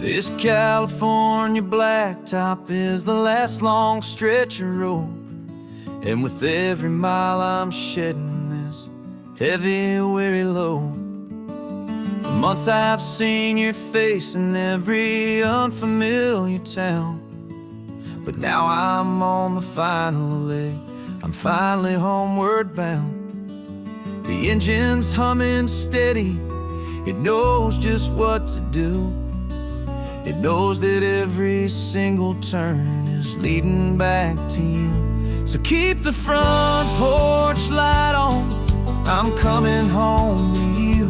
This California blacktop is the last long stretch of road, and with every mile I'm shedding this heavy, weary load. For months I've seen your face in every unfamiliar town, but now I'm on the final leg, I'm finally homeward bound. The engine's humming steady, it knows just what to do. It knows that every single turn is leading back to you. So keep the front porch light on, I'm coming home to you.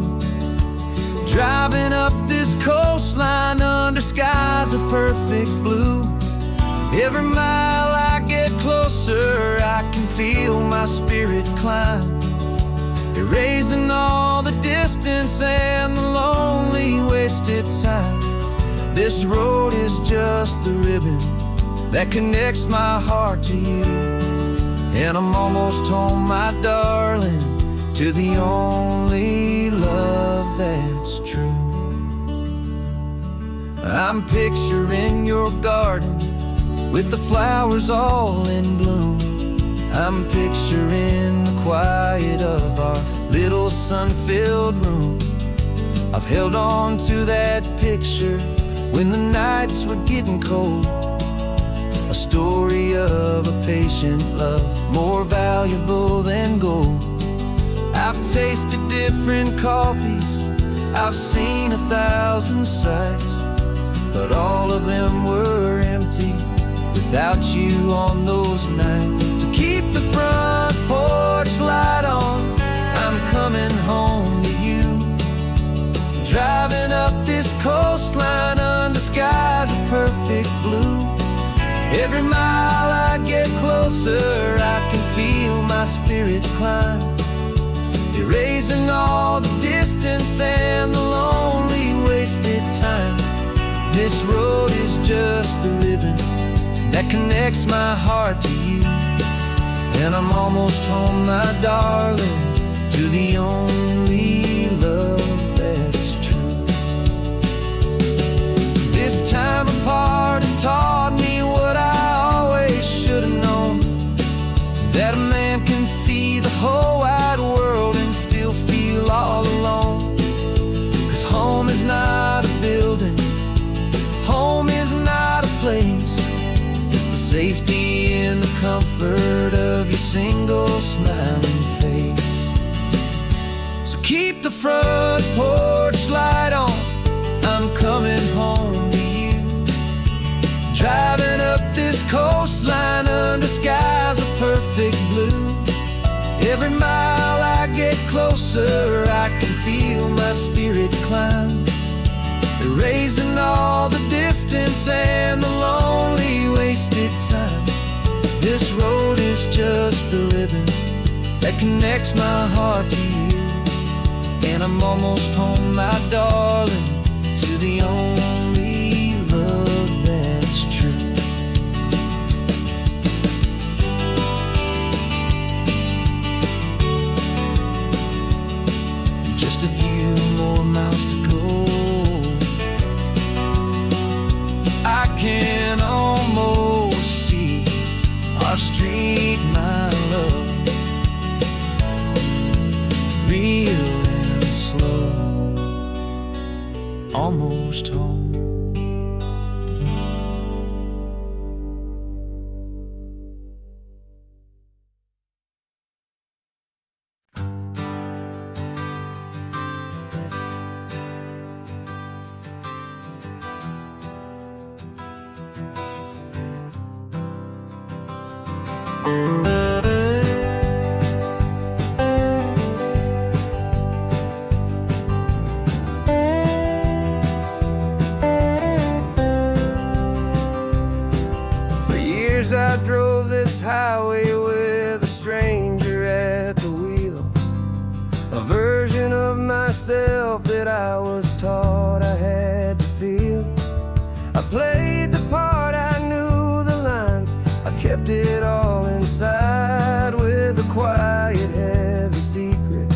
Driving up this coastline under skies of perfect blue. Every mile I get closer, I can feel my spirit climb, erasing all the distance and the lonely wasted time. This road is just the ribbon that connects my heart to you, and I'm almost home, my darling, to the only love that's true. I'm picturing your garden with the flowers all in bloom. I'm picturing the quiet of our little sun-filled room. I've held on to that picture when the nights were getting cold, a story of a patient love more valuable than gold. I've tasted different coffees, I've seen 1,000 sights, but all of them were empty without you on those nights. So keep the front porch light on, I'm coming home to you. Driving up this coastline under skies of perfect blue. Every mile I get closer, I can feel my spirit climb, erasing all the distance and the lonely wasted time. This road is just the ribbon that connects my heart to you, and I'm almost home, my darling, to the only love that's true. This time apart has taught me what I always should have known, that a man can see the whole wide world and still feel all alone. 'Cause home is not a building, home is not a place, it's the safety and the comfort of your single smiling face. So keep the front porch light on, I'm coming home to you. Driving up this coastline under skies of perfect blue. Every mile I get closer, I can feel my spirit climb, erasing all the distance and the lonely wasted time. This road is just the ribbon that connects my heart to you, and I'm almost home, my darling, to the only love that's true. Just a few more miles to go, I can almost see our street, my love, real and slow, almost home. I drove this highway with a stranger at the wheel, a version of myself that I was taught I had to feel. I played the part, I knew the lines, I kept it all inside with a quiet, heavy secret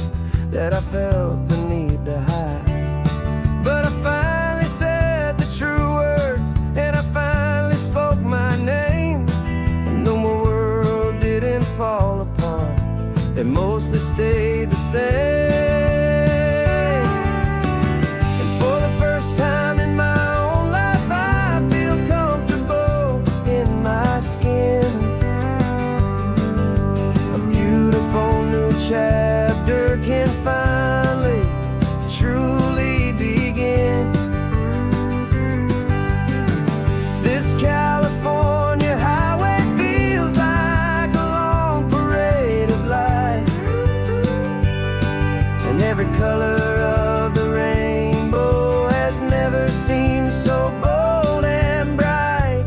that I felt the need to hide. But I finally said the true they mostly stayed the same. And for the first time in my own life, I feel comfortable in my skin. A beautiful new chapter can finally truly begin. This California highway feels like a long parade of light, and every color of the rainbow has never seemed so bold and bright.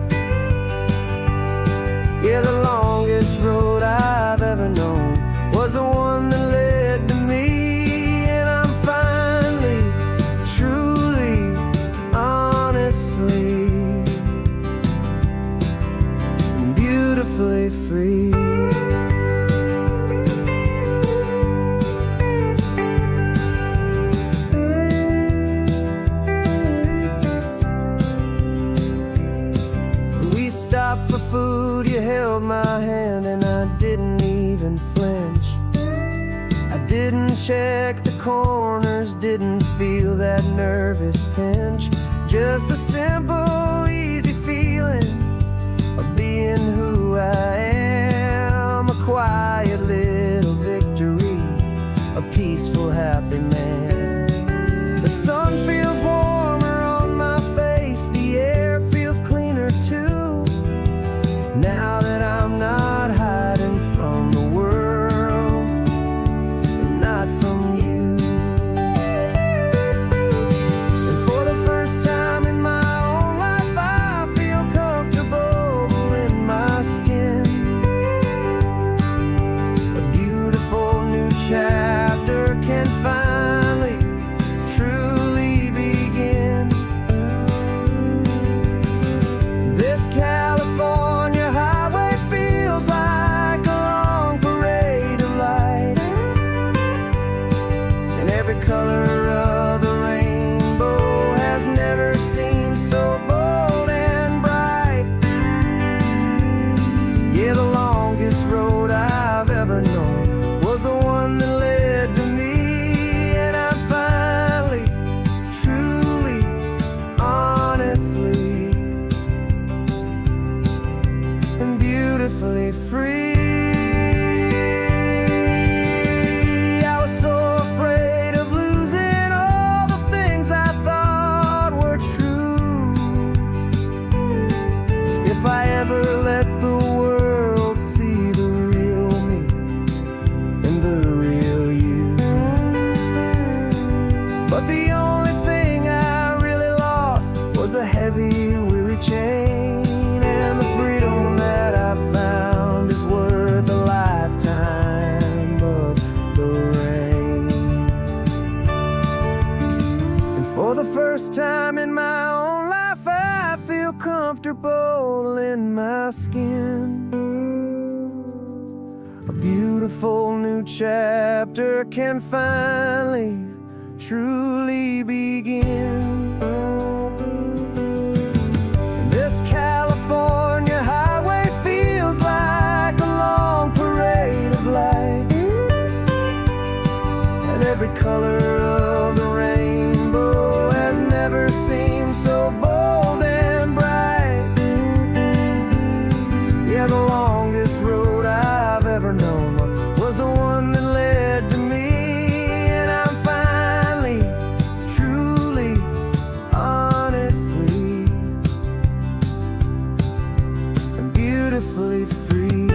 Yeah, the longest road I've ever known was the one that led to me, and I'm finally, truly, honestly, beautifully free. We stopped for food, you held my hand, and I didn't even flinch. I didn't check the corners, didn't feel that nervous pinch. Just a simple, easy feeling of being who I am. A quiet little victory, a peaceful, happy man. The sun feels warmer on my face, the air feels cleaner too, now that I'm not hiding from the world and not from you. And for the first time in my own life, I feel comfortable in my skin. A beautiful new chapter can finally truly begin. This California highway feels like a long parade of light, and every color of the rainbow has never seemed so bold and bright. Yeah, the longest road I've ever known was the one that led to me, and I'm finally, truly, honestly, and beautifully free. I was so afraid of losing all the things I thought were true. If I ever let the world see the real me and the real you. But the only thing I really lost was a heavy, weary chain, and the freedom that I found is worth a lifetime of the rain. And for the first time in my own life, I feel comfortable in my skin. A beautiful new chapter can finally, truly begin. This California highway feels like a long parade of light, and every color of the rainbow has never seemed so bold and bright. Yeah, the longest road I've ever known was the one that led to me, and I'm finally, truly, honestly, and beautifully free.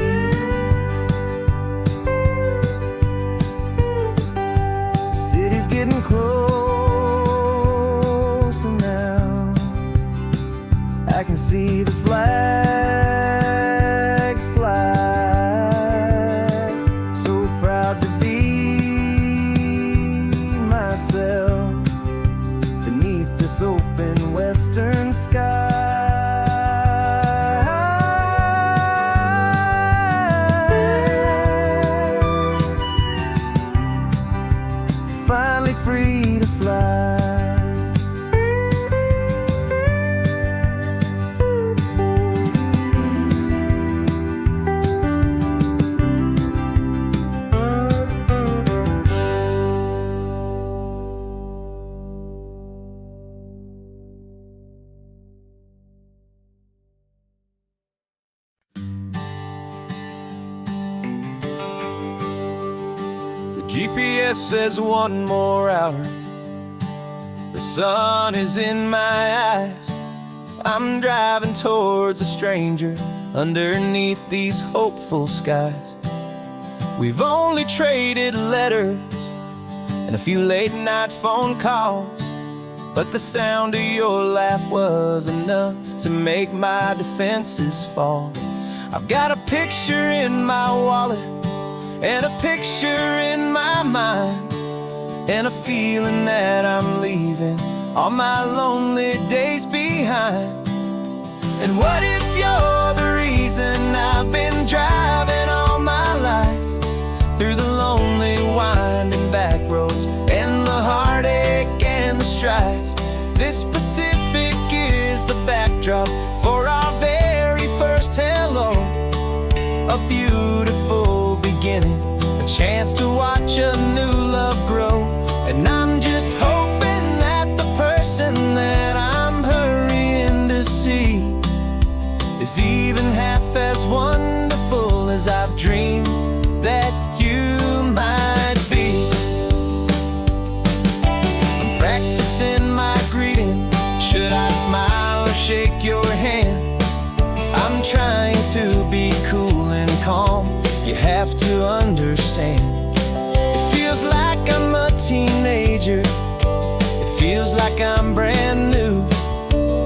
The city's getting closer now. I can see the flags fly. So proud to be myself beneath this open western sky. GPS says one more hour. The sun is in my eyes. I'm driving towards a stranger underneath these hopeful skies. We've only traded letters and a few late night phone calls, but the sound of your laugh was enough to make my defenses fall. I've got a picture in my wallet and a picture in my mind, and a feeling that I'm leaving all my lonely days behind. And what if you're the reason I've been driving all my life, through the lonely winding back roads and the heartache and the strife? This Pacific is the backdrop for our very first hello. A beautiful beginning, a chance to watch a new love grow. And I'm just hoping that the person that I'm hurrying to see is even half as wonderful as I've dreamed that you might be. I'm practicing my greeting. Should I smile or shake your hand? I'm trying to be cool and calm. You have to understand. It feels like I'm a teenager. It feels like I'm brand new.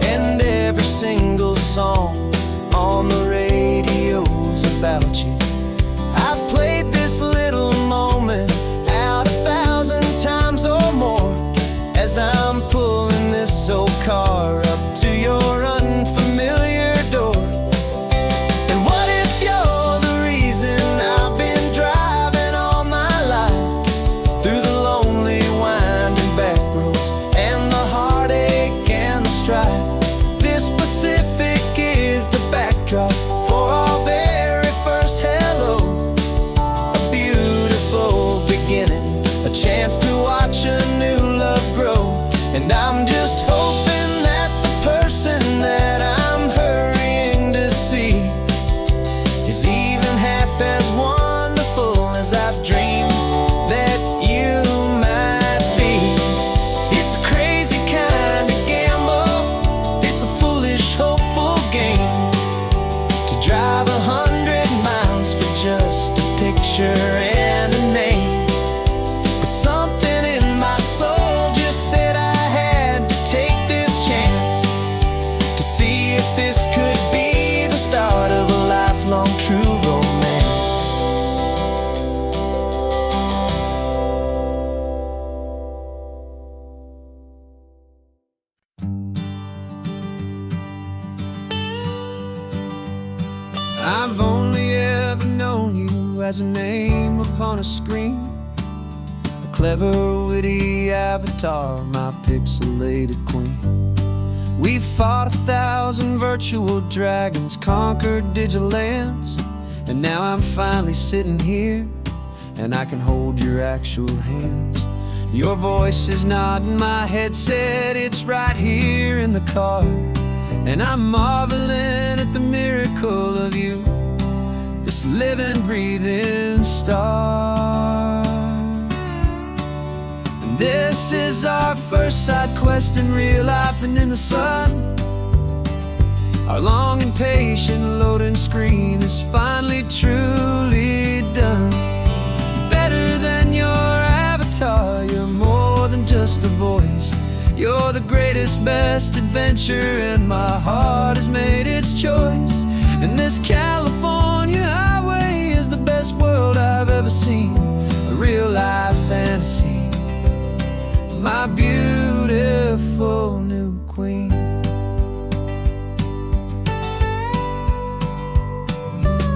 And every single song on the radio's about you. I've played this little moment out 1,000 times or more, as I'm pulling this old car up to your unfamiliar door. And what if you're the reason I've been driving all my life, through the lonely winding back roads and the heartache and the strife? This Pacific is the backdrop for our very first hello. A beautiful beginning, a chance to watch a new love grow. And I'm just hoping that the person that I'm hurrying to see is even half as wonderful as I've dreamed that you might be. It's a crazy kind of gamble. It's a foolish, hopeful game to drive 100 miles for just a picture and a name. But something in my soul just said I had to take this chance to see if this could be the start of a lifelong true romance. I've only ever known you as a name upon a screen, a clever, witty avatar, my pixelated queen. We fought 1,000 virtual dragons, conquered digital lands, and now I'm finally sitting here, and I can hold your actual hands. Your voice is not in my headset, it's right here in the car, and I'm marveling at the miracle of you, this living, breathing star. And this is our first side quest in real life and in the sun. Our long and patient loading screen is finally truly done. Better than your avatar, you're more than just a voice. You're the greatest, best adventure, and my heart has made its choice. And this California highway is the best world I've ever seen, a real life fantasy, my beautiful new queen.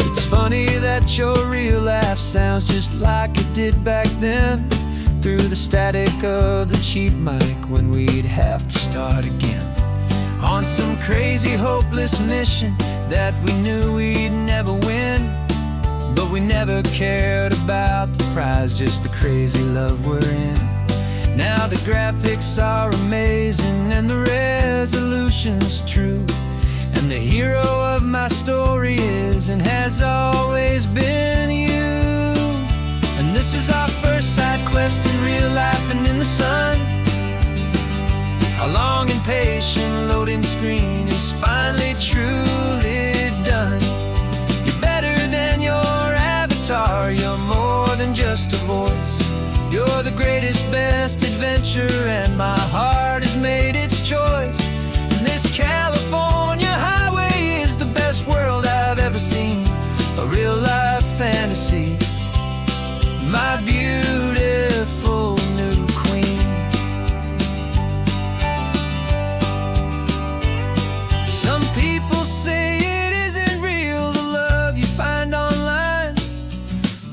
It's funny that your real laugh sounds just like it did back then, through the static of the cheap mic when we'd have to start again, on some crazy hopeless mission that we knew we'd never win. But we never cared about the prize, just the crazy love we're in. Now the graphics are amazing and the resolution's true, and the hero of my story is and has always been you. And this is our first sight quest in real life and in the sun. Our long and patient loading screen is finally truly done. You're better than your avatar, you're more than just a voice. You're the greatest, best adventure, and my heart has made its choice. And this California highway is the best world I've ever seen, a real-life fantasy, my beautiful new queen. Some people say it isn't real, the love you find online,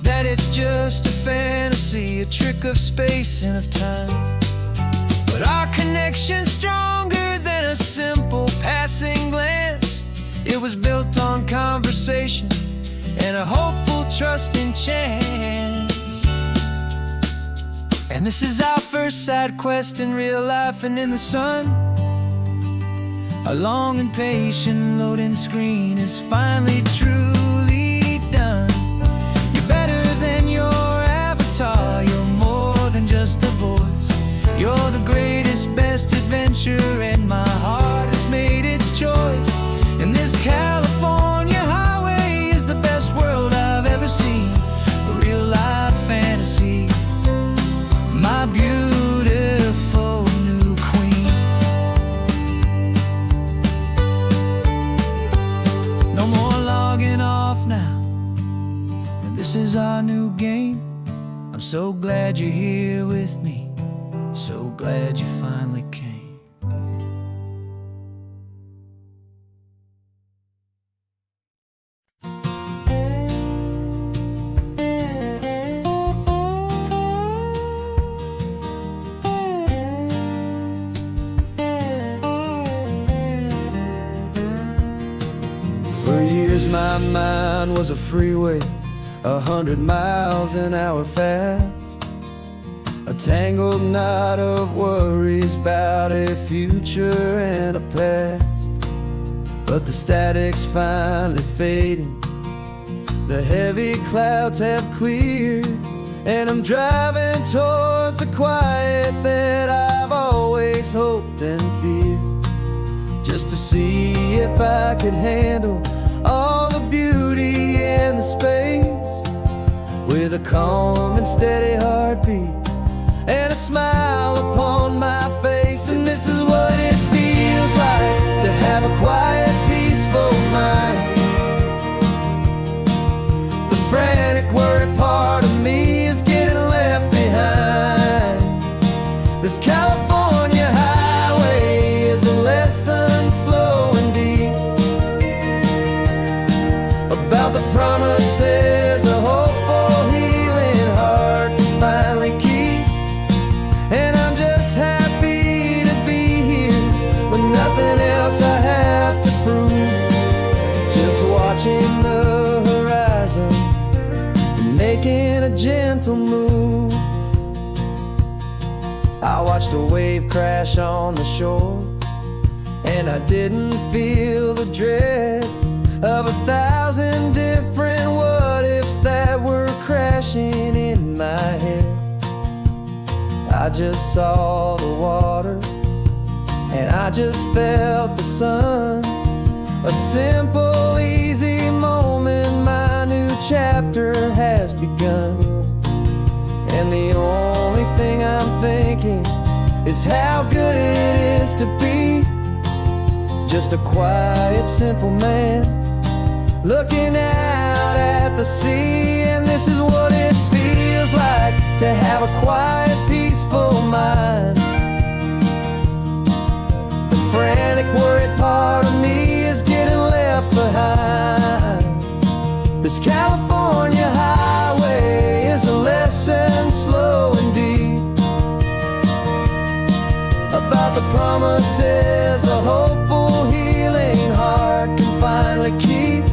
that it's just a fantasy, a trick of space and of time. But our connection's stronger than a simple passing glance. It was built on conversation and a hopeful, trusting chance. And this is our first side quest in real life and in the sun. Our long and patient loading screen is finally truly done. You're better than your avatar, you're more than just a voice. You're the greatest, best adventure, and my heart has made its choice. And this California highway is the best world I've ever seen, a real-life fantasy, my beautiful new queen. No more logging off now, and this is our new game. I'm so glad you're here with me, so glad you finally came. For years my mind was a freeway, 100 miles an hour fast, a tangled knot of worries about a future and a past. But the static's finally fading, the heavy clouds have cleared, and I'm driving towards the quiet that I've always hoped and feared, just to see if I could handle all the beauty and the space, with a calm and steady heartbeat and a smile upon my face. And this is what it feels like to have a quiet, peaceful mind. The frantic, worried part of me is getting left behind. This California highway is a lesson slow and deep about the promises a hopeful, healing heart can finally keep. And I'm just happy to be here with nothing else I have to prove, just watching the horizon and making a gentle move. I watched a wave crash on the shore, and I didn't feel the dread of 1,000 different what-ifs that were crashing in my head. I just saw the water, and I just felt the sun. A simple, easy moment, my new chapter has begun. And the only thing I'm thinking is how good it is to be just a quiet, simple man looking out at the sea. And this is what it feels like to have a quiet, peaceful mind. The frantic, worried part of me is getting left behind. This California highway is a lesson slow and deep about the promises a hopeful, healing heart can finally keep.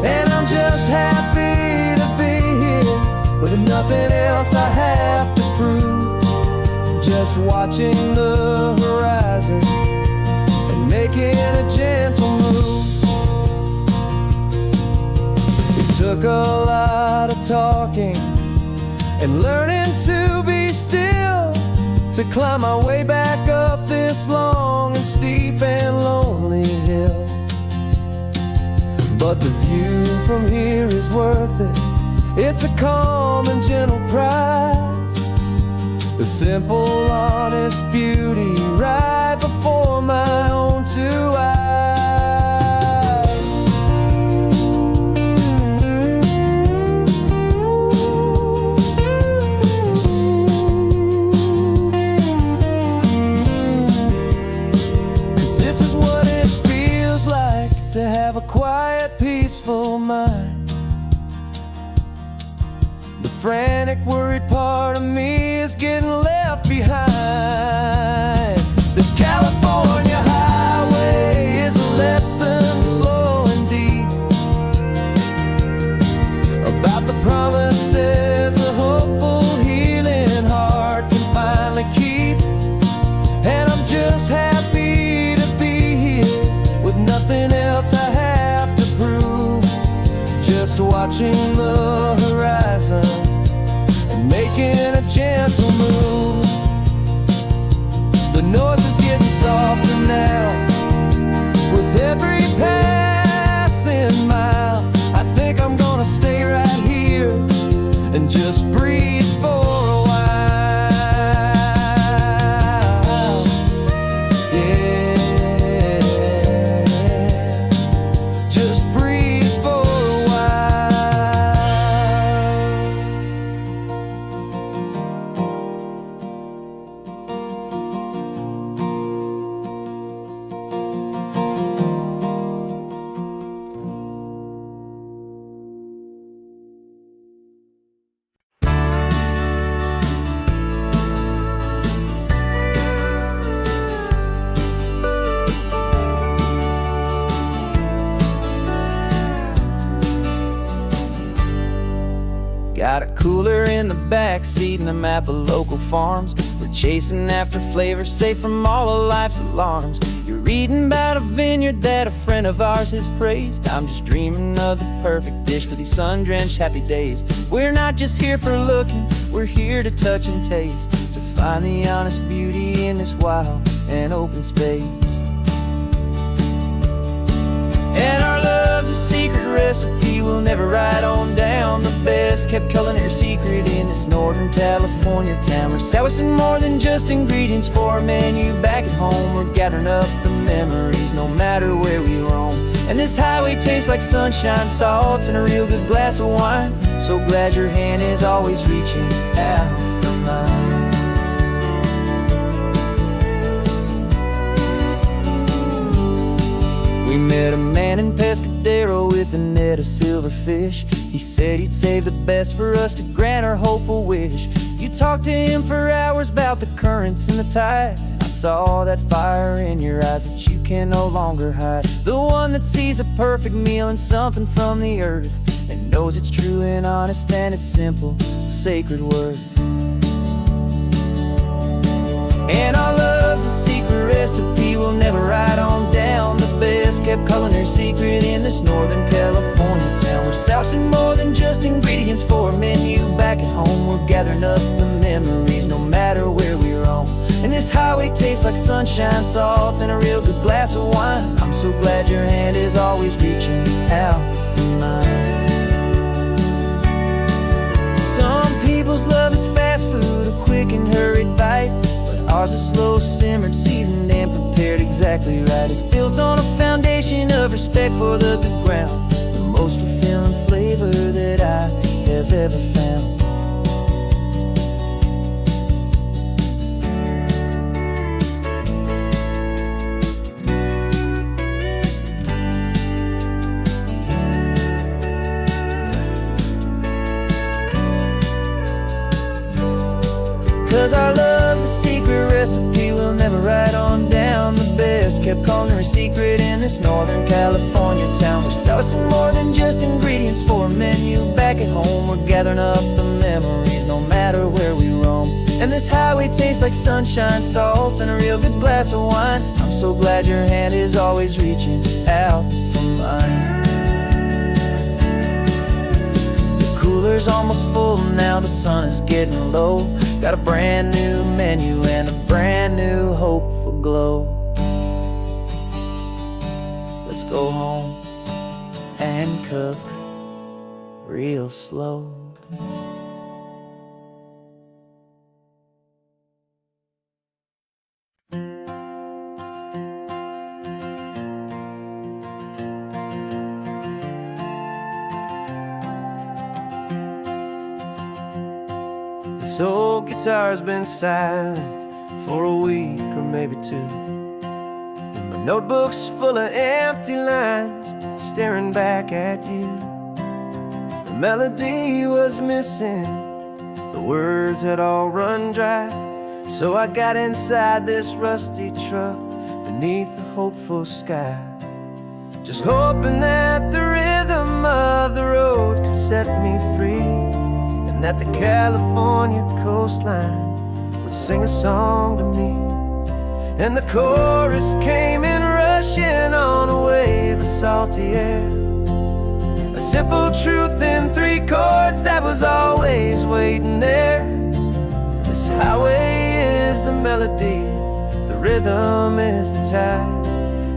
And I'm just happy to be here with nothing else I have to prove, just watching the horizon and making a gentle move. It took a lot of talking and learning to be still, to climb my way back up this long and steep and lonely hill. But the view from here is worth it. It's a calm and gentle prize, the simple, honest beauty right before my own two eyes. 'Cause this is what it feels like to have a quiet, peaceful mind. The frantic, worried part of me is getting left behind. This California highway is a lesson slow and deep about the promises a hopeful, healing heart can finally keep. And I'm just happy to be here with nothing else I have to prove, just watching the horizon and making a gentle move. The noise is getting softer now with every passing mile. I think I'm gonna stay right here and just breathe for a while. Yeah, just breathe for a while. Got a cooler in the back seat and a map of local farms. We're chasing after flavors safe from all of life's alarms. You're reading about a vineyard that a friend of ours has praised. I'm just dreaming of the perfect dish for these sun-drenched happy days. We're not just here for looking, we're here to touch and taste, to find the honest beauty in this wild and open space. And our love's a secret recipe we'll never write on down. The best kept culinary secret in this Northern California town. We're sourcing more than just ingredients for a menu back at home. We're gathering up the memories no matter where we roam. And this highway tastes like sunshine, salt, and a real good glass of wine. So glad your hand is always reaching out for mine. We met a man in Pescadero with a net of silverfish. He said he'd save the best for us to grant our hopeful wish. You talked to him for hours about the currents and the tide. I saw that fire in your eyes that you can no longer hide. The one that sees a perfect meal in something from the earth, and knows it's true and honest and it's simple, sacred worth. And our love's a secret recipe we'll never write on down. The best kept culinary secret in this Northern California town. We're sourcing more than just ingredients for a menu back at home. We're gathering up the memories no matter where we roam. And this highway tastes like sunshine, salt, and a real good glass of wine. I'm so glad your hand is always reaching out for mine. Some people's love is fast food, a quick and hurried bite. Ours is slow simmered, seasoned, and prepared exactly right. It's built on a foundation of respect for the good ground, the most fulfilling flavor that I have ever found. 'Cause our love's a secret recipe we'll never write on down. The best kept culinary secret in this Northern California town. We're sourcing more than just ingredients for a menu back at home. We're gathering up the memories no matter where we roam. And this highway tastes like sunshine, salt, and a real good glass of wine. I'm so glad your hand is always reaching out for mine. The cooler cooler's almost full, now the sun is getting low. Got a brand new menu and a brand new hopeful glow. Let's go home and cook real slow. This old guitar's been silent for a week or maybe two, and my notebook's full of empty lines staring back at you. The melody was missing, the words had all run dry, so I got inside this rusty truck beneath the hopeful sky, just hoping that the rhythm of the road could set me free, and that the California coastline would sing a song to me. And the chorus came in rushing on a wave of salty air, a simple truth in 3 chords that was always waiting there. This highway is the melody, the rhythm is the tide,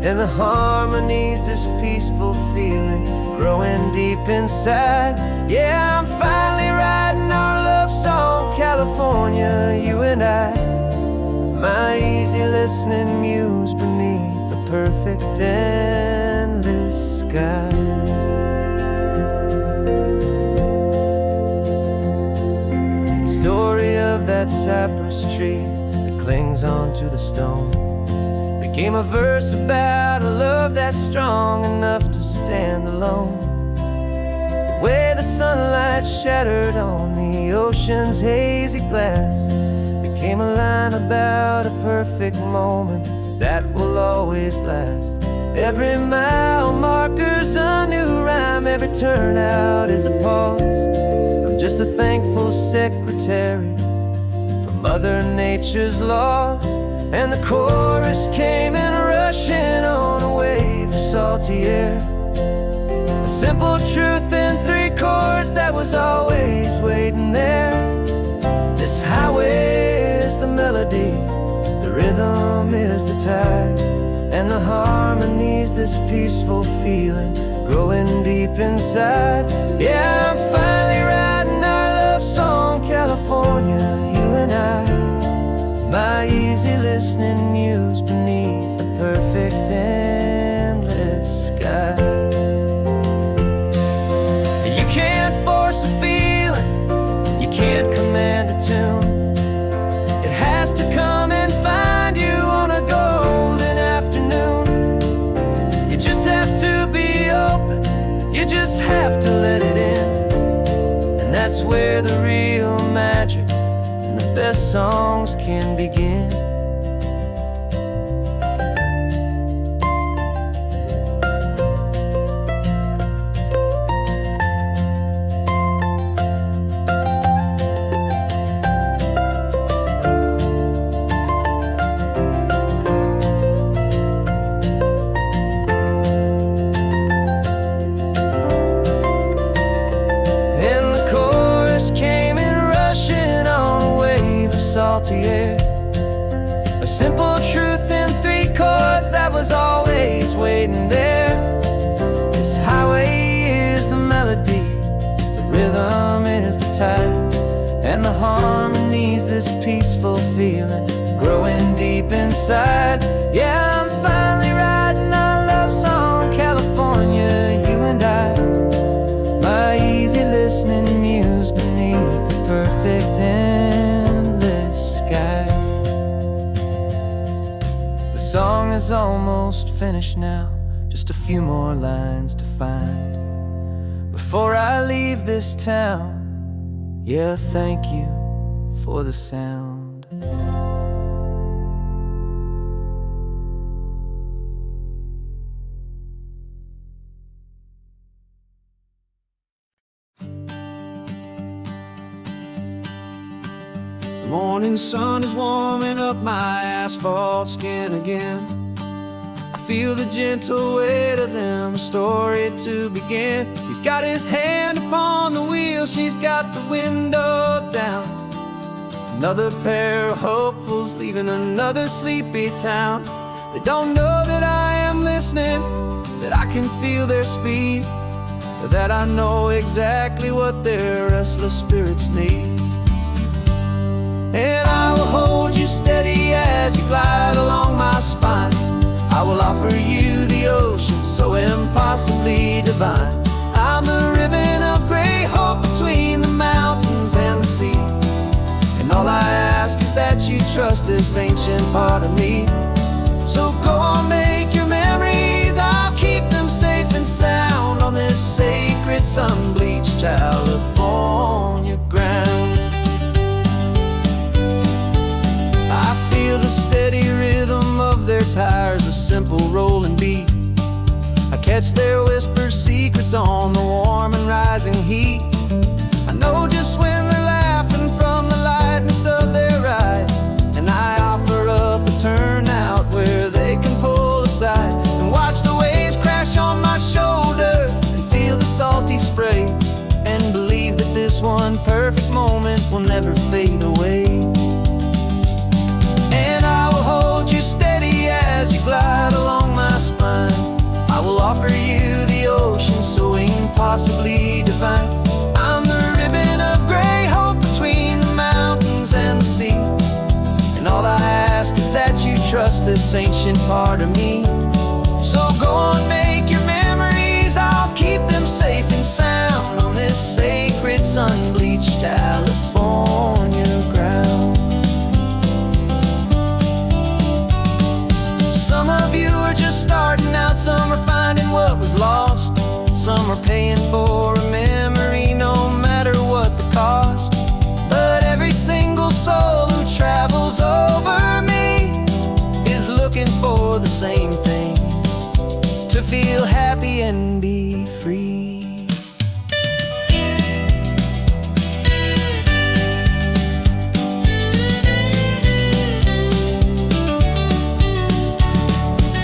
and the harmony's this peaceful feeling growing deep inside. Yeah, I'm finally writing our love song, California, you and I, my easy listening muse beneath the perfect endless sky. The story of that cypress tree that clings onto the stone became a verse about a love that's strong enough to stand alone. The way the sunlight shattered on the ocean's hazy glass became a line about a perfect moment that will always last. Every mile marker's a new rhyme, every turnout is a pause. I'm just a thankful secretary for Mother Nature's laws. And the chorus came in rushing on a wave of salty air, a simple truth in 3 chords that was always waiting there. This highway is the melody, the rhythm is the tide, and the harmony's this peaceful feeling growing deep inside. Yeah, I'm finally writing our love song, California, you and I, my easy listening muse beneath the perfect endless sky. You can't force a feeling, you can't command a tune. It has to come and find you on a golden afternoon. You just have to be open, you just have to let it in, and that's where the real magic, the best songs can begin. And the chorus came in rushing on a wave of salty air, a simple truth in 3 chords that was always waiting there. This highway is the melody, the rhythm is the tide, and the harmony's this peaceful feeling growing deep inside. Yeah, I'm finally writing our love song, California, you and I, my easy listening muse beneath the perfect endless sky. The song is almost finished now, just a few more lines to find before I leave this town. Yeah, thank you for the sound. The morning sun is warming up my asphalt skin again. I feel the gentle weight of them, a story to begin. He's got his hand upon the wheel, she's got the window down. Another pair of hopefuls leaving another sleepy town. They don't know that I am listening, that I can feel their speed, or that I know exactly what their restless spirits need. And I will hold you steady as you glide along my spine. I will offer you the ocean so impossibly divine. I'm the ribbon of gray hope between the mountains and the sea. And all I ask is that you trust this ancient part of me. So go on, make your memories, I'll keep them safe and sound on this sacred sun-bleached California ground. I feel the steady rhythm of their tires, a simple rolling beat. I catch their whispered secrets on the warm and rising heat. I know just when they're laughing from the lightness of their ride, and I offer up a turnout where they can pull aside and watch the waves crash on my shoulder and feel the salty spray, and believe that this one perfect moment will never fade away. And I will hold you steady as you glide along my spine. I will offer you the ocean so impossibly divine. I'm the ribbon of gray hope between the mountains and the sea. And all I ask is that you trust this ancient part of me. So go on, make your memories, I'll keep them safe and sound on this sacred sun-bleached California ground. Some of you are just starting out, some are finding what was lost, some are paying for a memory no matter what the cost. But every single soul who travels over me is looking for the same thing, to feel happy and be free.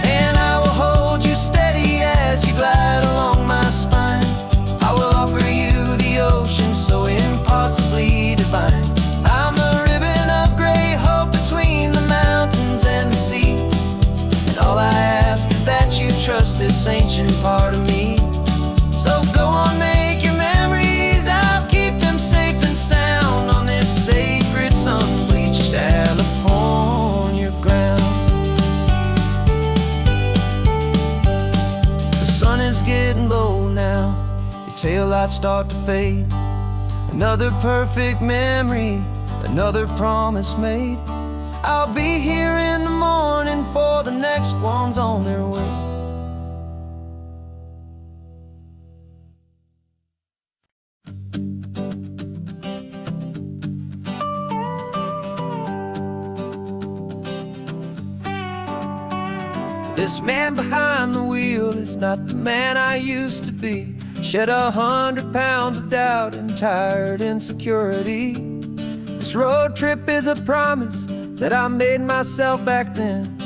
And I will hold you steady as you glide along my spine. I will offer you the ocean so impossibly divine. I'm the ribbon of gray hope between the mountains and the sea. And all I ask is that you trust this ancient part of me. So go on, make your memories, I'll keep them safe and sound on this sacred sun-bleached California ground. The sun is getting low now, the taillights start to fade. Another perfect memory, another promise made. I'll be here in the morning for the next ones on their way. This man behind the wheel is not the man I used to be. Shed 100 pounds of doubt and tired insecurity. This road trip is a promise that I made myself back then,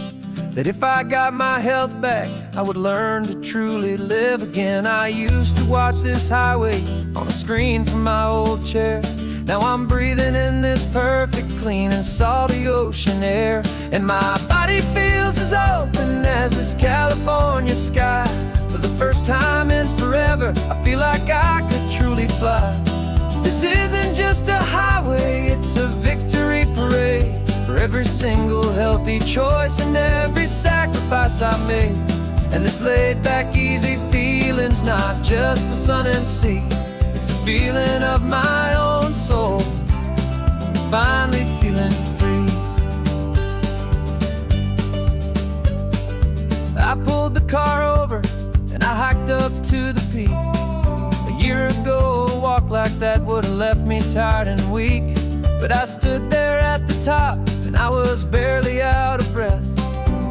that if I got my health back, I would learn to truly live again. I used to watch this highway on a screen from my old chair. Now I'm breathing in this perfect, clean and salty ocean air. And my body feels as open as this California sky. For the first time in forever, I feel like I could truly fly. This isn't just a highway, it's a victory parade for every single healthy choice and every sacrifice I made. And this laid back, easy feeling's not just the sun and sea, it's the feeling of my own soul, finally feeling free. I pulled the car over and I hiked up to the peak. A year ago, a walk like that would've left me tired and weak. But I stood there at the top and I was barely out of breath,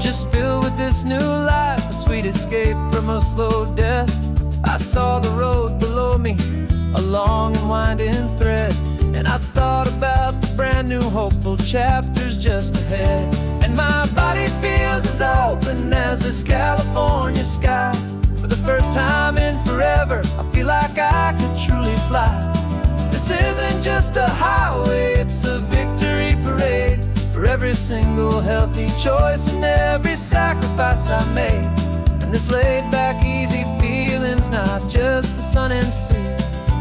just filled with this new life, a sweet escape from a slow death. I saw the road below me, a long and winding thread, and I thought about the brand new hopeful chapters just ahead. And my body feels as open as this California sky. For the first time in forever, I feel like I could truly fly. This isn't just a highway, it's a victory parade. For every single healthy choice and every sacrifice I made. And this laid back, easy feeling's not just the sun and sea.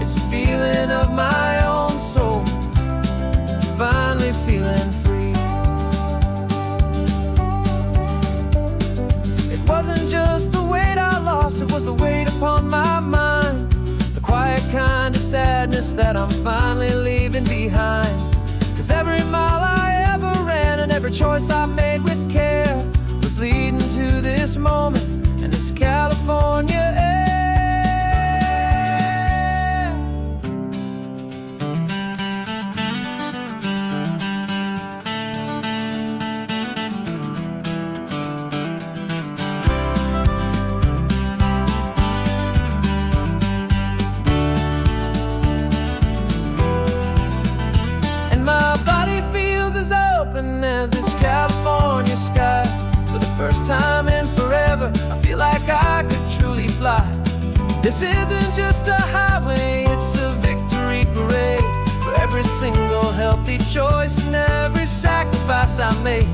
It's a feeling of my own soul, finally feeling free. It wasn't just the weight I lost, it was the weight upon my mind. The quiet kind of sadness that I'm finally leaving behind. 'Cause every mile I ever ran and every choice I made with care was leading to this moment and this California air. As this California sky. For the first time in forever, I feel like I could truly fly. This isn't just a highway, it's a victory parade. For every single healthy choice and every sacrifice I made.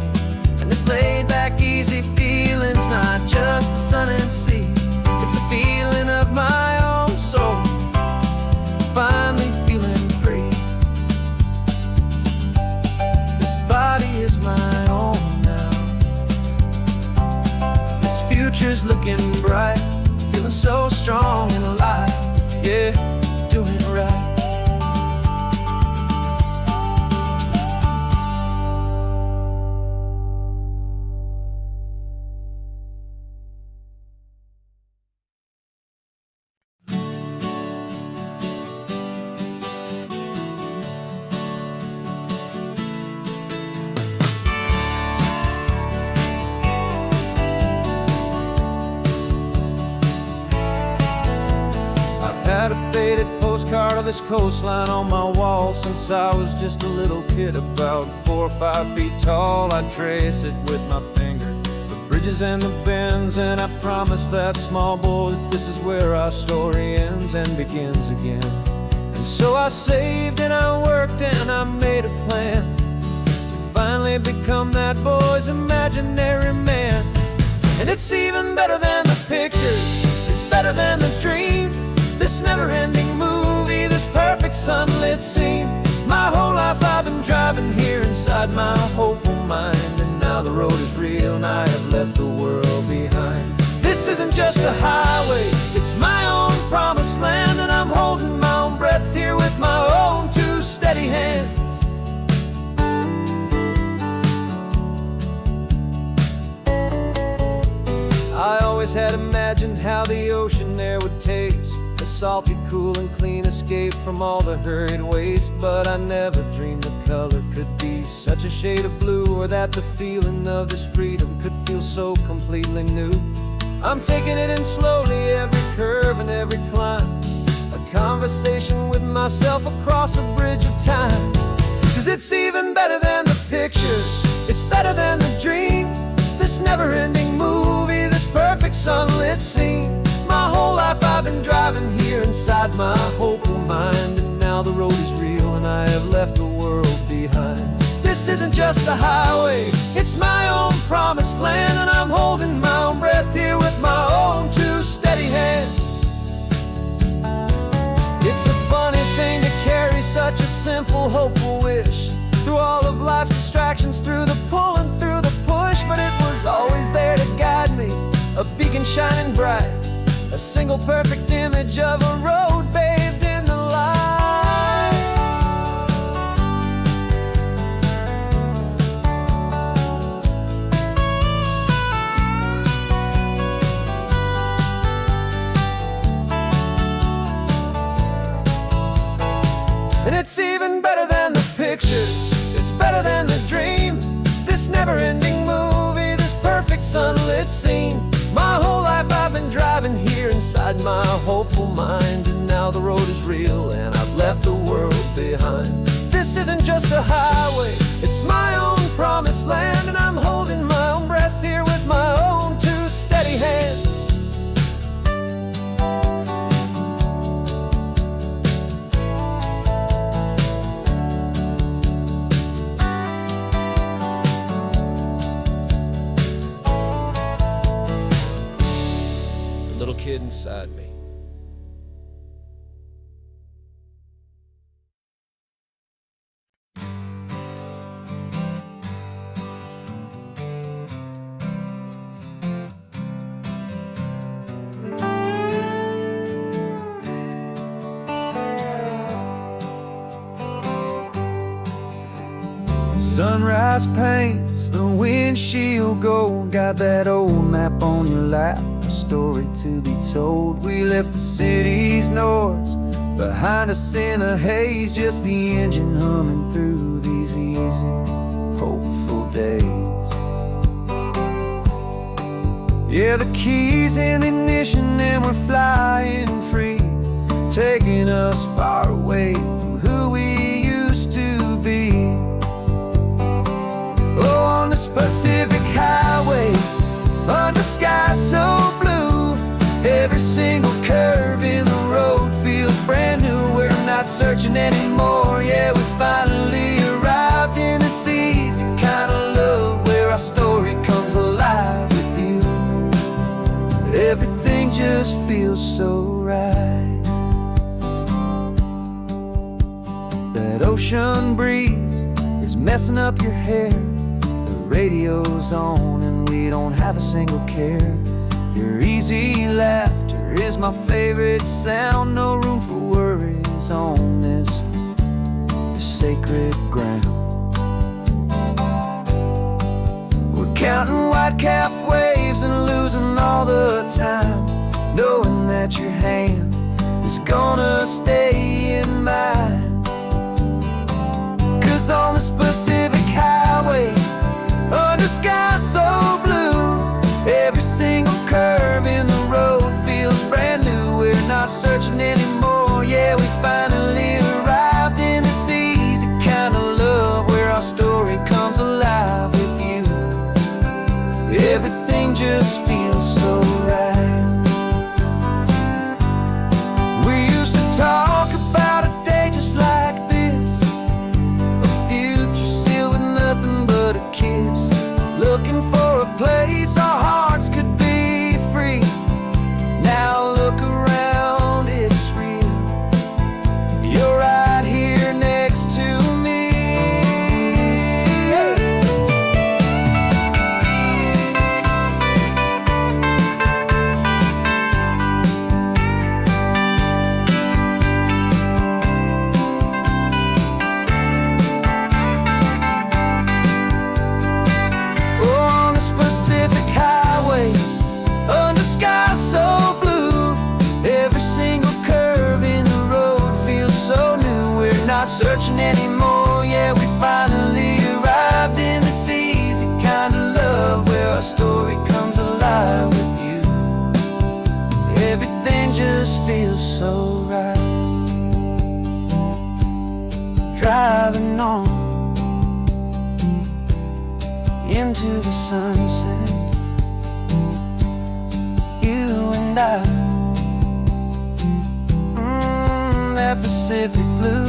And this laid back, easy feeling's not just the sun and sea. It's a feeling of my own soul, finally feeling free. Body is my own now. This future's looking bright, feeling so strong and alive. Yeah, doing right. Had a faded postcard of this coastline on my wall since I was just a little kid, about 4 or 5 feet tall. I trace it with my finger, the bridges and the bends, and I promised that small boy that this is where our story ends and begins again. And so I saved and I worked and I made a plan to finally become that boy's imaginary man. And it's even better than the pictures, it's better than the dream. This never-ending movie, this perfect sunlit scene. My whole life I've been driving here inside my hopeful mind. And now the road is real and I have left the world behind. This isn't just a highway, it's my own promised land. And I'm holding my own breath here with my own 2 steady hands. I always had imagined how the ocean there would taste, a salty, cool and clean escape from all the hurried waste. But I never dreamed the color could be such a shade of blue, or that the feeling of this freedom could feel so completely new. I'm taking it in slowly, every curve and every climb, a conversation with myself across a bridge of time. 'Cause it's even better than the pictures, it's better than the dream. This never-ending movie, this perfect sunlit scene. My whole life I've been driving here inside my hopeful mind. And now the road is real and I have left the world behind. This isn't just a highway, it's my own promised land. And I'm holding my own breath here with my own 2 steady hands. It's a funny thing to carry such a simple, hopeful wish through all of life's distractions, through the pull and through the push. But it was always there to guide me, a beacon shining bright, a single perfect image of a road bathed in the light. And it's even better than the pictures, it's better than the dream. This never-ending movie, this perfect sunlit scene. My whole life I've been driving here inside my hopeful mind. And now the road is real and I've left the world behind. This isn't just a highway, It's my own promised land, and I'm holding my own breath here with my own two steady hands. The little kid inside me. Sunrise paints the windshield gold. Got that old map on your lap, a story to be told. We left the city's noise behind us in the haze, just the engine humming through these easy, hopeful days. Yeah, the keys in the ignition and we're flying free, taking us far away from who we used to be. Oh, on this Pacific highway, under skies so blue, every single curve in the road feels brand new. We're not searching anymore, yeah, we finally arrived in this easy kind of love where our story comes alive with you. Everything just feels so right. That ocean breeze is messing up your hair, radio's on and we don't have a single care. Your easy laughter is my favorite sound. No room for worries on this sacred ground. We're counting white-capped waves and losing all the time, knowing that your hand is gonna stay in mine. 'Cause on this Pacific highway, under skies so blue, every single curve in the road feels brand new. We're not searching anymore, yeah, we finally arrived in this easy kind of love where our story comes alive with you. Everything just feels so right. We used to talk about a day just like this, a future sealed with nothing but a kiss, looking for a place our hearts could be free. Now look around, it's real. You're right here next to me. Pacific highway, under skies so blue, every single curve in the road feels so new. We're not searching anymore, yeah, we finally arrived in this easy kind of love where our story comes alive with you. Everything just feels so right. Driving on into the sunset, you and I, that Pacific blue.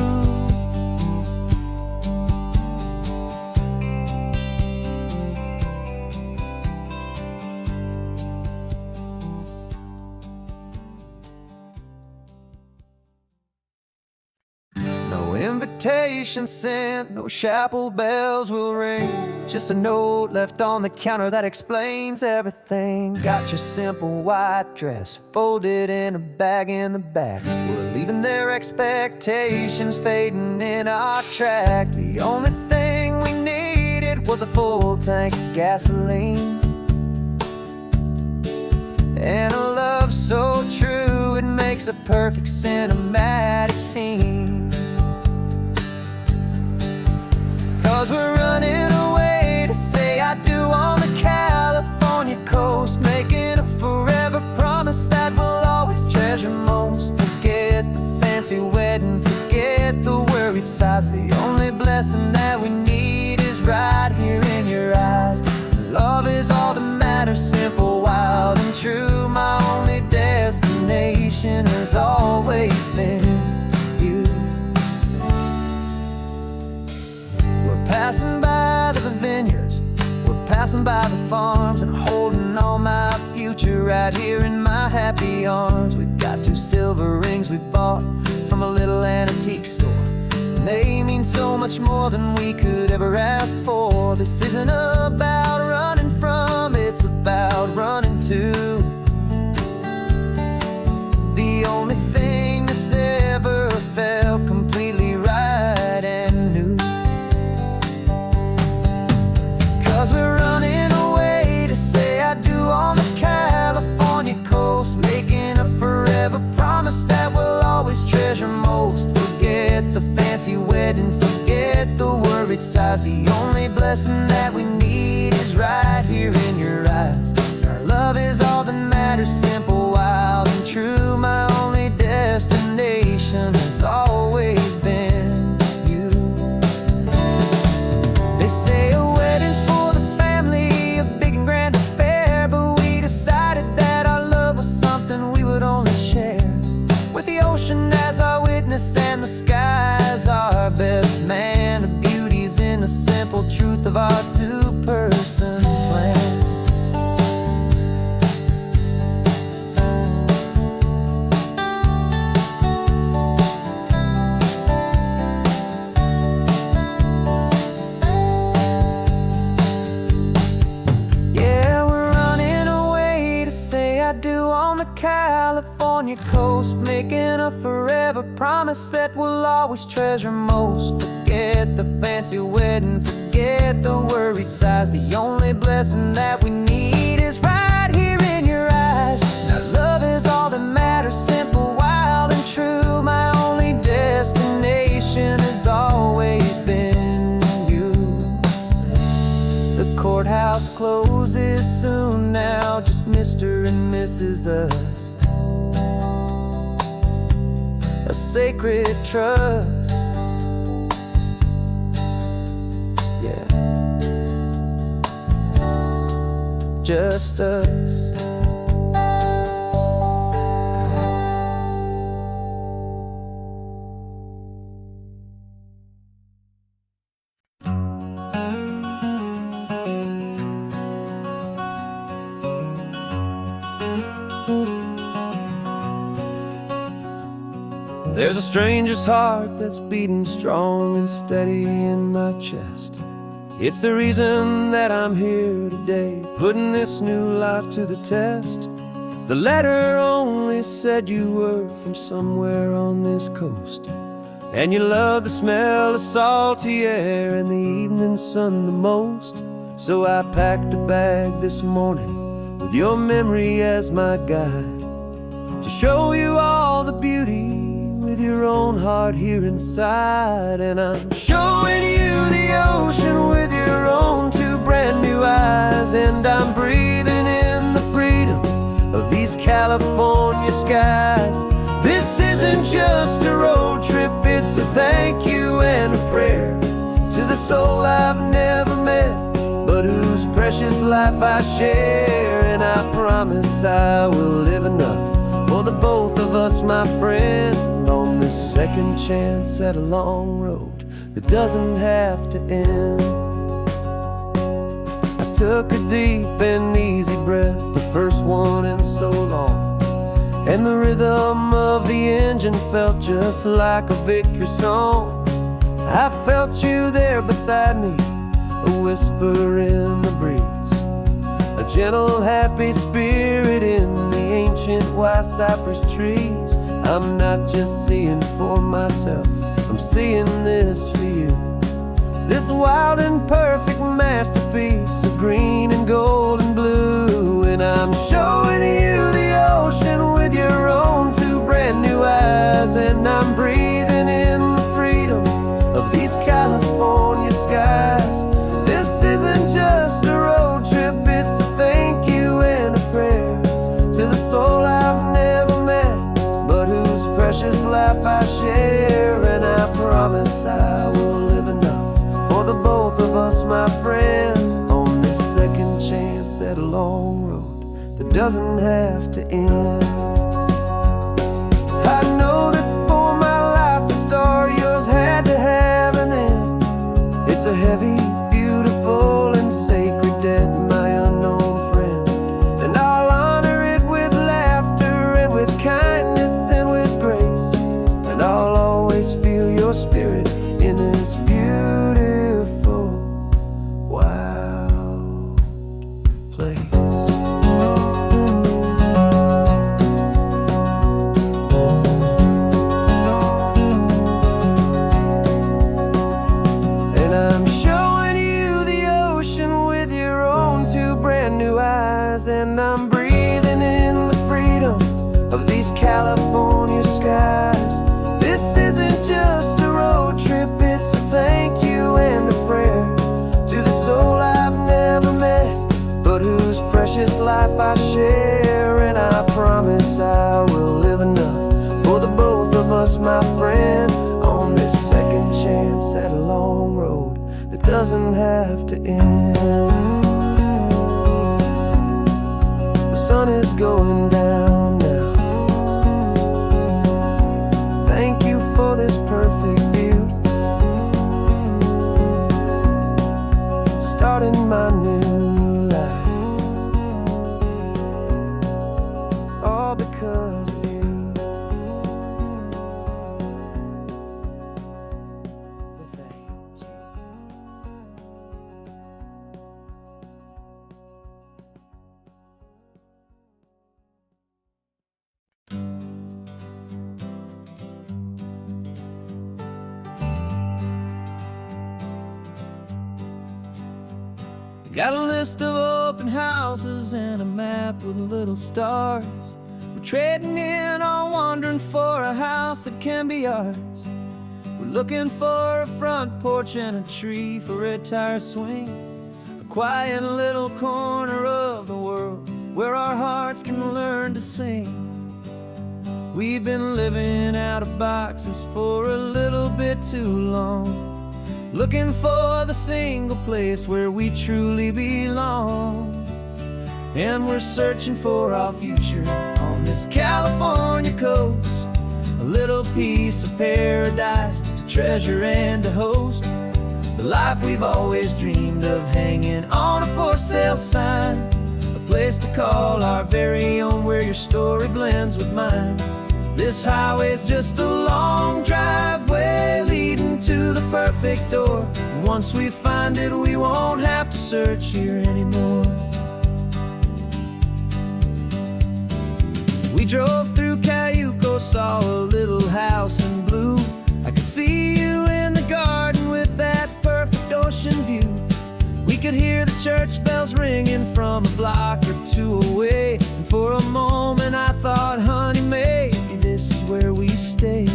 No invitation sent, no chapel bells will ring, just a note left on the counter that explains everything. Got your simple white dress folded in a bag in the back. We're leaving their expectations fading in our track. The only thing we needed was a full tank of gasoline and a love so true it makes a perfect cinematic scene. 'Cause we're running away to say I do on the California coast, making a forever promise that we'll always treasure most. Forget the fancy wedding, forget the worried sighs. The only blessing that we need is right here in your eyes. Love is all that matters, simple, wild, and true. My only destination has always been you. We're passing by the vineyards, we're passing by the farms, and holding all my future right here in my happy arms. We've got 2 silver rings we bought from a little antique store, and they mean so much more than we could ever ask for. This isn't about running from, it's about running to the only thing that's ever felt completely right and new. 'Cause we're running away to say I do on the California coast, making a forever promise that we'll always treasure most. Forget the fancy wedding, forget the worried sighs. The only blessing that we need is right here in your eyes. Our love is all that matters, simple, wild, and true. My only destination has always been you. They say a wedding's for the family, a big and grand affair, but we decided that our love was something we would only share with the ocean as our witness and the sky as our best man. The beauty's in the simple truth of our 2-person plan. California coast, making a forever promise that we'll always treasure most. Forget the fancy wedding, forget the worried sighs. The only blessing that we need is right here in your eyes. Now love is all that matters, simple, wild, and true. My only destination has always been you. The courthouse closes soon now, just Mr. and Mrs. Us, a sacred trust. Yeah, just us. There's a stranger's heart that's beating strong and steady in my chest. It's the reason that I'm here today, putting this new life to the test. The letter only said you were from somewhere on this coast, and you love the smell of salty air and the evening sun the most. So I packed a bag this morning with your memory as my guide, to show you all the beauty with your own heart here inside. And I'm showing you the ocean with your own 2 brand new eyes, and I'm breathing in the freedom of these California skies. This isn't just a road trip, it's a thank you and a prayer to the soul I've never met, but whose precious life I share. And I promise I will live enough for the both of us, my friend, on this second chance at a long road that doesn't have to end. I took a deep and easy breath, the first one in so long, and the rhythm of the engine felt just like a victory song. I felt you there beside me, a whisper in the breeze, a gentle happy spirit in the ancient white cypress trees. I'm not just seeing for myself, I'm seeing this for you. This wild and perfect masterpiece of green and gold and blue. And I'm showing you the ocean with your own 2 brand new eyes, and I'm breathing in the freedom of these California skies. This isn't just a road trip, it's a thank you and a prayer to the soul I've never met, but whose precious life I share. And I promise I will live enough for the both of us, my friend, on this second chance at a long road that doesn't have to end. I know that for my life to start, yours had to have an end. It's a heavy, beautiful, and sacred debt, my unknown friend, and I'll honor it with laughter and with kindness and with grace, and I'll always feel your spirit in this beautiful, wild place. And I'm showing you the ocean with your own two brand new eyes, and I'm breathing in the freedom of these California skies. This isn't just a road trip, it's a thank you and a prayer to the soul I've never met, but whose precious life I share. And I promise I will live enough for the both of us, my friend, on this second chance at a long road that doesn't have to end. The sun is going down now. Thank you for this perfect view, starting my new life, all because of you. Thank you. Got a list of open houses and a map with little stars. We're trading in or wandering for a house that can be ours. We're looking for a front porch and a tree for a tire swing, a quiet little corner of the world where our hearts can learn to sing. We've been living out of boxes for a little bit too long, looking for the single place where we truly belong. And we're searching for our future on this California coast, a little piece of paradise to treasure and to host, the life we've always dreamed of hanging on a for sale sign, a place to call our very own where your story blends with mine. This highway's just a long driveway leading to the perfect door. And once we find it, we won't have to search here anymore. We drove through Cayuco, saw a little house in blue. I could see you in the garden with that perfect ocean view. We could hear the church bells ringing from a block or two away. And for a moment I thought, honey, maybe this is where we stay.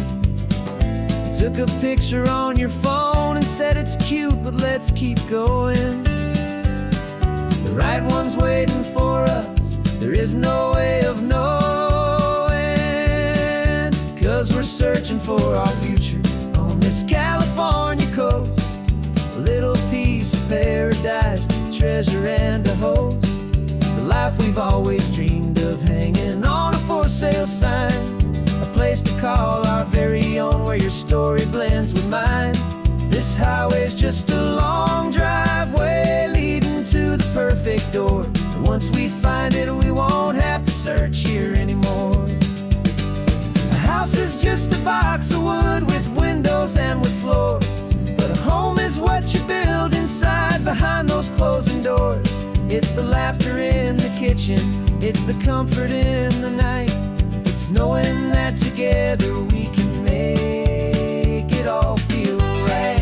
You took a picture on your phone and said it's cute, but let's keep going. The right one's waiting for us, there is no way of knowing, 'cause we're searching for our future on this California coast, a little piece of paradise to treasure and to host, the life we've always dreamed of hanging on a for sale sign, a place to call our very own where your story blends with mine. This highway's just a long driveway leading to the perfect door. And once we find it, we won't have to search here anymore. A house is just a box of wood with windows and with floors, but a home is what you build inside behind those closing doors. It's the laughter in the kitchen, it's the comfort in the night, it's knowing that together we can make it all feel right.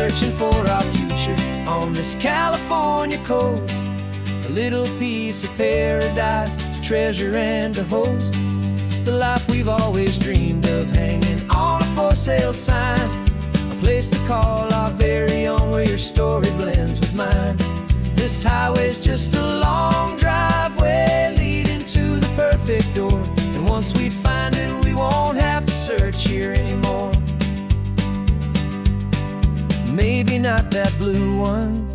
searching for our future on this California coast, a little piece of paradise to treasure and to host. The life we've always dreamed of, hanging on a for sale sign, a place to call our very own, where your story blends with mine. This highway's just a long driveway leading to the perfect door, and once we find it, we won't have to search here anymore. Maybe not that blue one,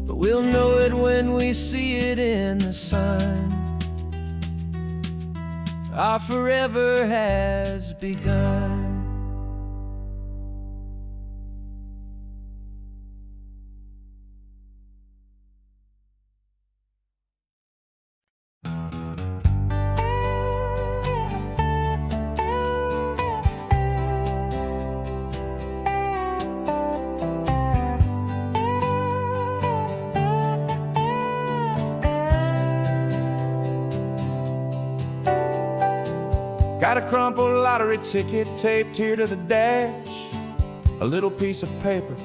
but we'll know it when we see it in the sun. Our forever has begun. Got a crumpled lottery ticket taped here to the dash, a little piece of paper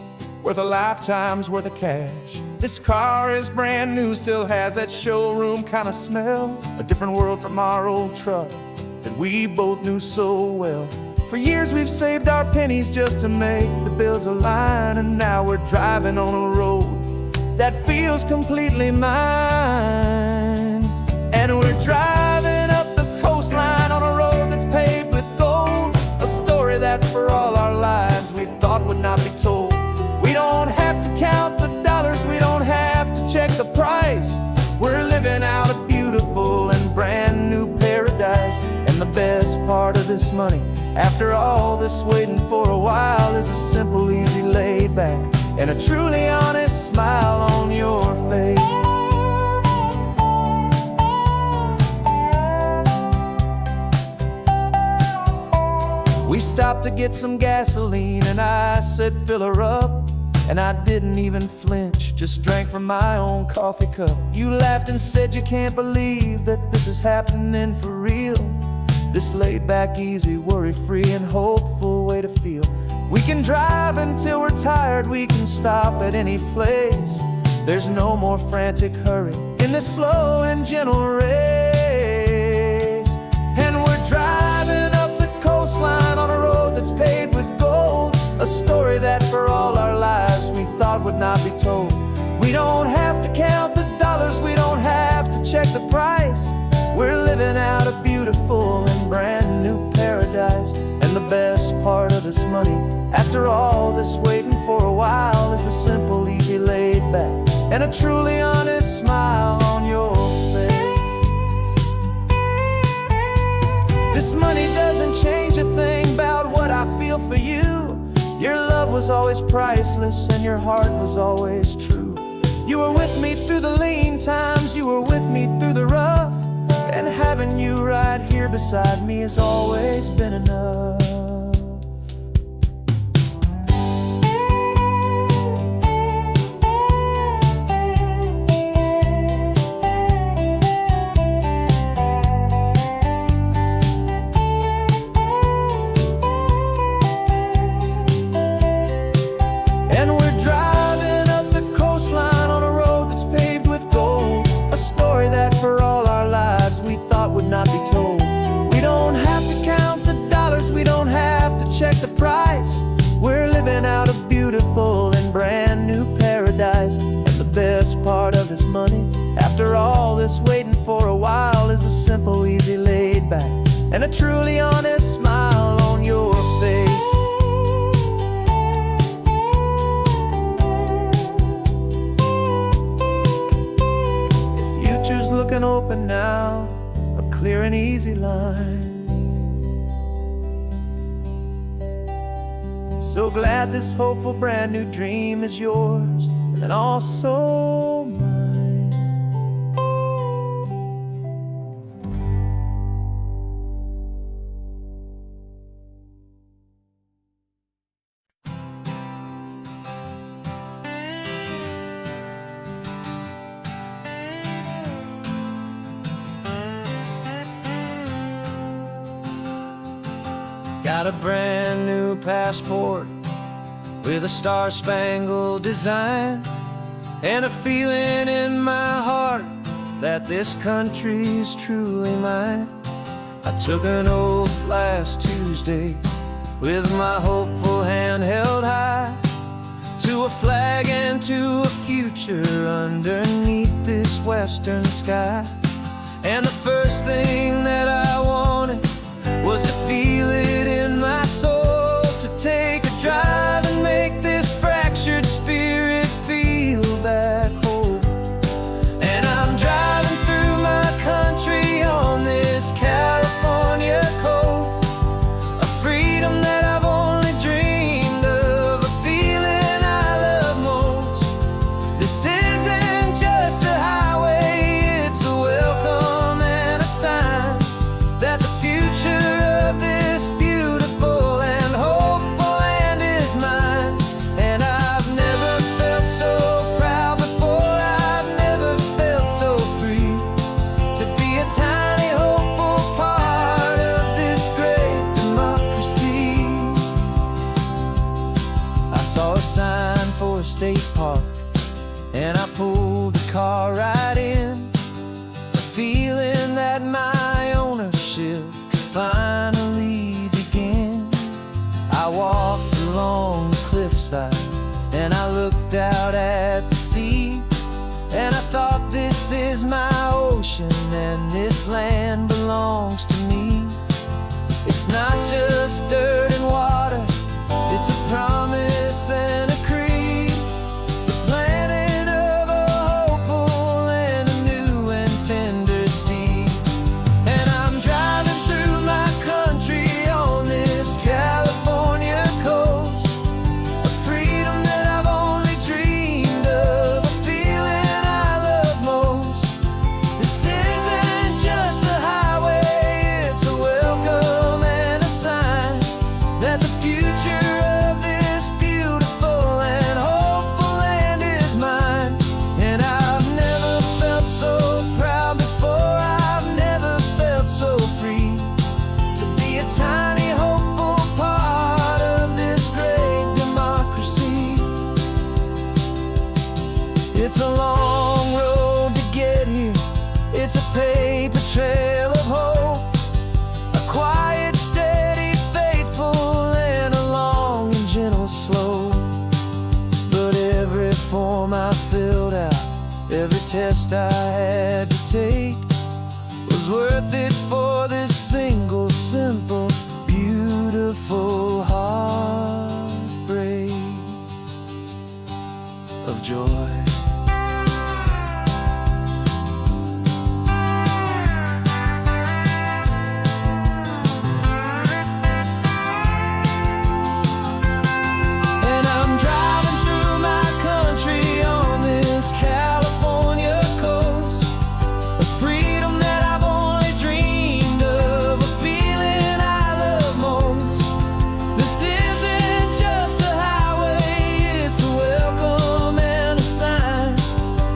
worth a lifetime's worth of cash. This car is brand new, still has that showroom kind of smell, a different world from our old truck that we both knew so well. For years we've saved our pennies just to make the bills align, and now we're driving on a road that feels completely mine. And we're driving up the coastline on a road that's paved with gold, a story that for all our lives we thought would not be told. We don't have to count the dollars, we don't have to check the price. We're living out a beautiful and brand new paradise. And the best part of this money, after all this waiting for a while, is a simple, easy, laid back, and a truly honest smile on your face. We stopped to get some gasoline, and I said, fill her up. And I didn't even flinch, just drank from my own coffee cup. You laughed and said you can't believe that this is happening for real. This laid back, easy, worry-free and hopeful way to feel. We can drive until we're tired, we can stop at any place. There's no more frantic hurry in this slow and gentle race. And we're driving up the coastline on a road that's paved with gold, a story that for all our lives we thought would not be told. We don't have to count the dollars, we don't have to check the price. We're living out a beautiful and brand new paradise. And the best part of this money, after all this waiting for a while, is the simple, easy, laid back, and a truly honest smile on your face. This money doesn't change a thing about what I feel for you. Your love was always priceless and your heart was always true. You were with me through the lean times, you were with me through the rough, and having you right here beside me has always been enough. And we're driving up the coastline on a road that's paved with gold, a story that for all our lives we thought would not be told. We don't have to count the dollars, we don't have to check the price. We're living out a beautiful and brand new paradise. And the best part of this money, after all this waiting for a while, is the simple, easy, laid back, and a truly honest smile on your face. Looking open now, a clear and easy line. So glad this hopeful brand new dream is yours and also mine. Got a brand new passport with a star-spangled design, and a feeling in my heart that this country's truly mine. I took an oath last Tuesday with my hopeful hand held high, to a flag and to a future underneath this western sky. And the first thing that I wanted was to feel it in my soul, to take a drive and make this fractured spirit feel back home. And I'm driving through my country on this California coast, a freedom that I've only dreamed of, a feeling I love most. This isn't just a highway, it's a welcome and a sign that the future of this beautiful and hopeful land is mine. And I've never felt so proud before, I've never felt so free, to be a tiny hopeful part of this great democracy. I saw a sign for a state park, and I pulled the car right in, a feeling that my ownership could finally begin. I walked along the cliffside and I looked out at the sea, and I thought, this is my ocean and this land belongs to me. It's not just dirt and water, it's a promise and a creed, the planting of a hopeful and a new and tender seed. And I'm driving through my country on this California coast, a freedom that I've only dreamed of, a feeling I love most. This isn't just a highway, it's a welcome and a sign that the future of this beautiful and hopeful land is mine. And I've never felt so proud before, I've never felt so free, to be a tiny hopeful part of this great democracy. It's a long road to get here, it's a paper trail of hope, a quiet, steady, faithful, and a long and gentle slope. But every form I filled out, every test I had to take, was worth it for this single, simple, beautiful heartbreak of joy. And I'm driving through my country on this California coast, a freedom that I've only dreamed of, a feeling I love most. This isn't just a highway, it's a welcome and a sign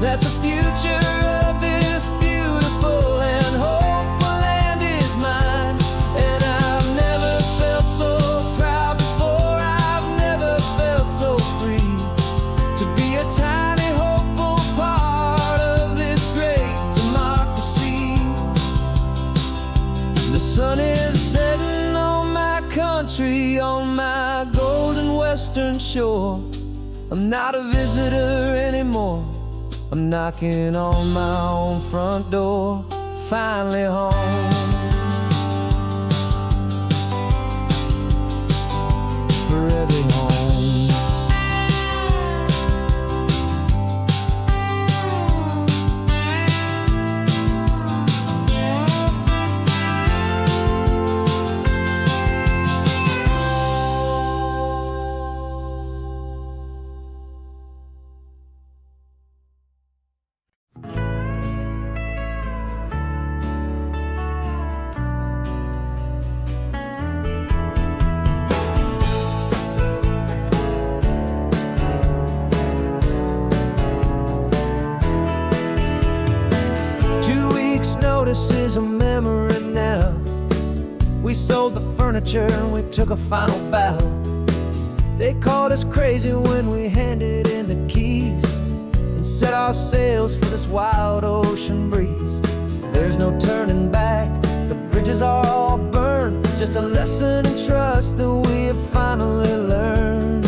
that the future of this beautiful and hopeful land is mine. And I've never felt so proud before, I've never felt so free, to be a tiny hopeful part of this great democracy. The sun is setting on my country, on my golden western shore. I'm not a visitor anymore, I'm knocking on my own front door, finally home. For every home. This is a memory now. We sold the furniture and we took a final bow. They called us crazy when we handed in the keys and set our sails for this wild ocean breeze. There's no turning back, the bridges are all burned. Just a lesson in trust that we have finally learned.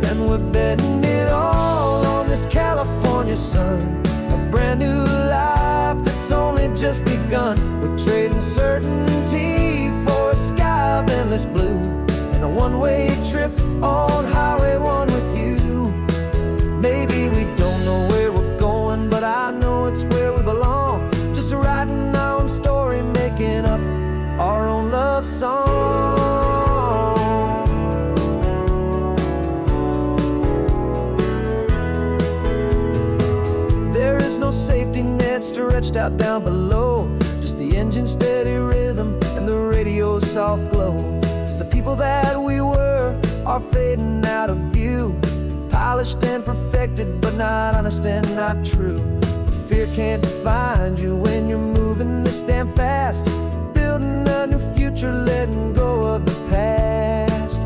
And we're betting it all on this California sun, a brand new life that's only just begun. We're trading certainty for a sky of endless blue, and a one-way trip on Highway 1 with you. Maybe we don't know where we're going, but I know it's where we belong. Just writing our own story, making up our own love song. There is no safety net stretched out down below, just the engine's steady rhythm and the radio's soft glow. The people that we were are fading out of view, polished and perfected, but not honest and not true. Fear can't define you when you're moving this damn fast, building a new future, letting go of the past.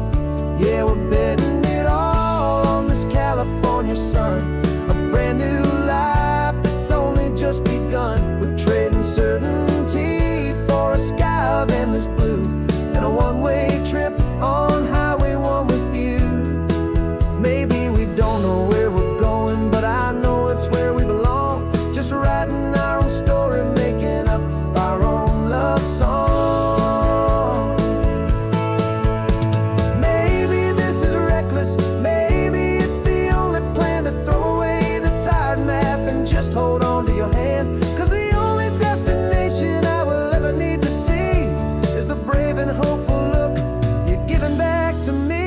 Yeah, we're betting it all on this California sun, a brand new life that's only just begun. We're trading certainty for a sky of endless blue, and a one-way trip on Highway 1 with you. Maybe we don't know where we're going, but I know it's where we belong. Just writing our own story, making up our own love song. Maybe this is reckless, maybe it's the only plan to throw away the tired map and just hold on to your hand. 'Cause the only destination I will ever need to see is the brave and hopeful look you're giving back to me.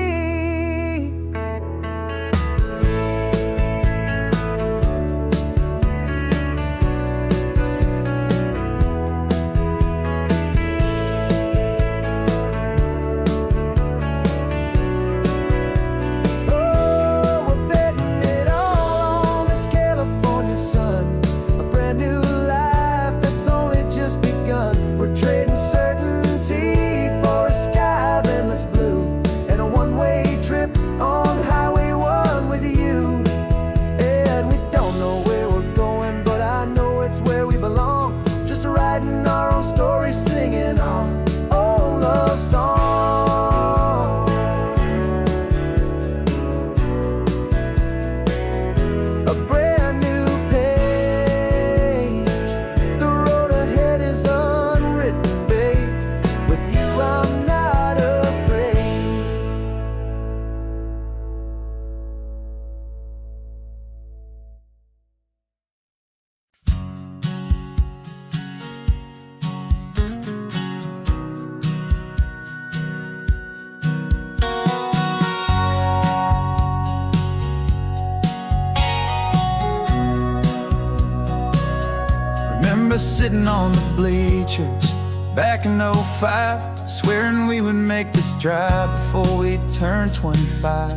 Sitting on the bleachers back in '05, swearing we would make this drive before we turned 25.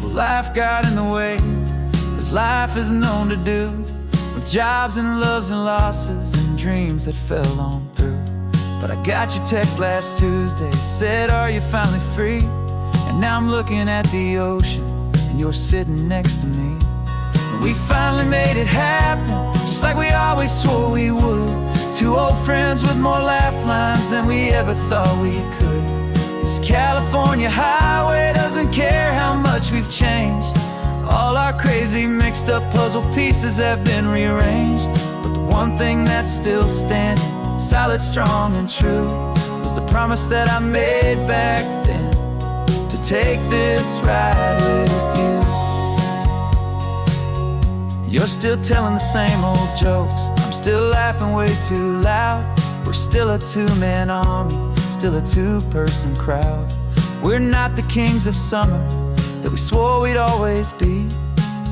Well, life got in the way, as life is known to do, with jobs and loves and losses and dreams that fell on through. But I got your text last Tuesday, said, are you finally free? And now I'm looking at the ocean, and you're sitting next to me. We finally made it happen, just like we always swore we would. Two old friends with more laugh lines than we ever thought we could. This California highway doesn't care how much we've changed. All our crazy mixed up puzzle pieces have been rearranged. But the one thing that's still standing, solid, strong, and true, was the promise that I made back then, to take this ride with you. You're still telling the same old jokes, I'm still laughing way too loud. We're still a two-man army, still a two-person crowd. We're not the kings of summer that we swore we'd always be.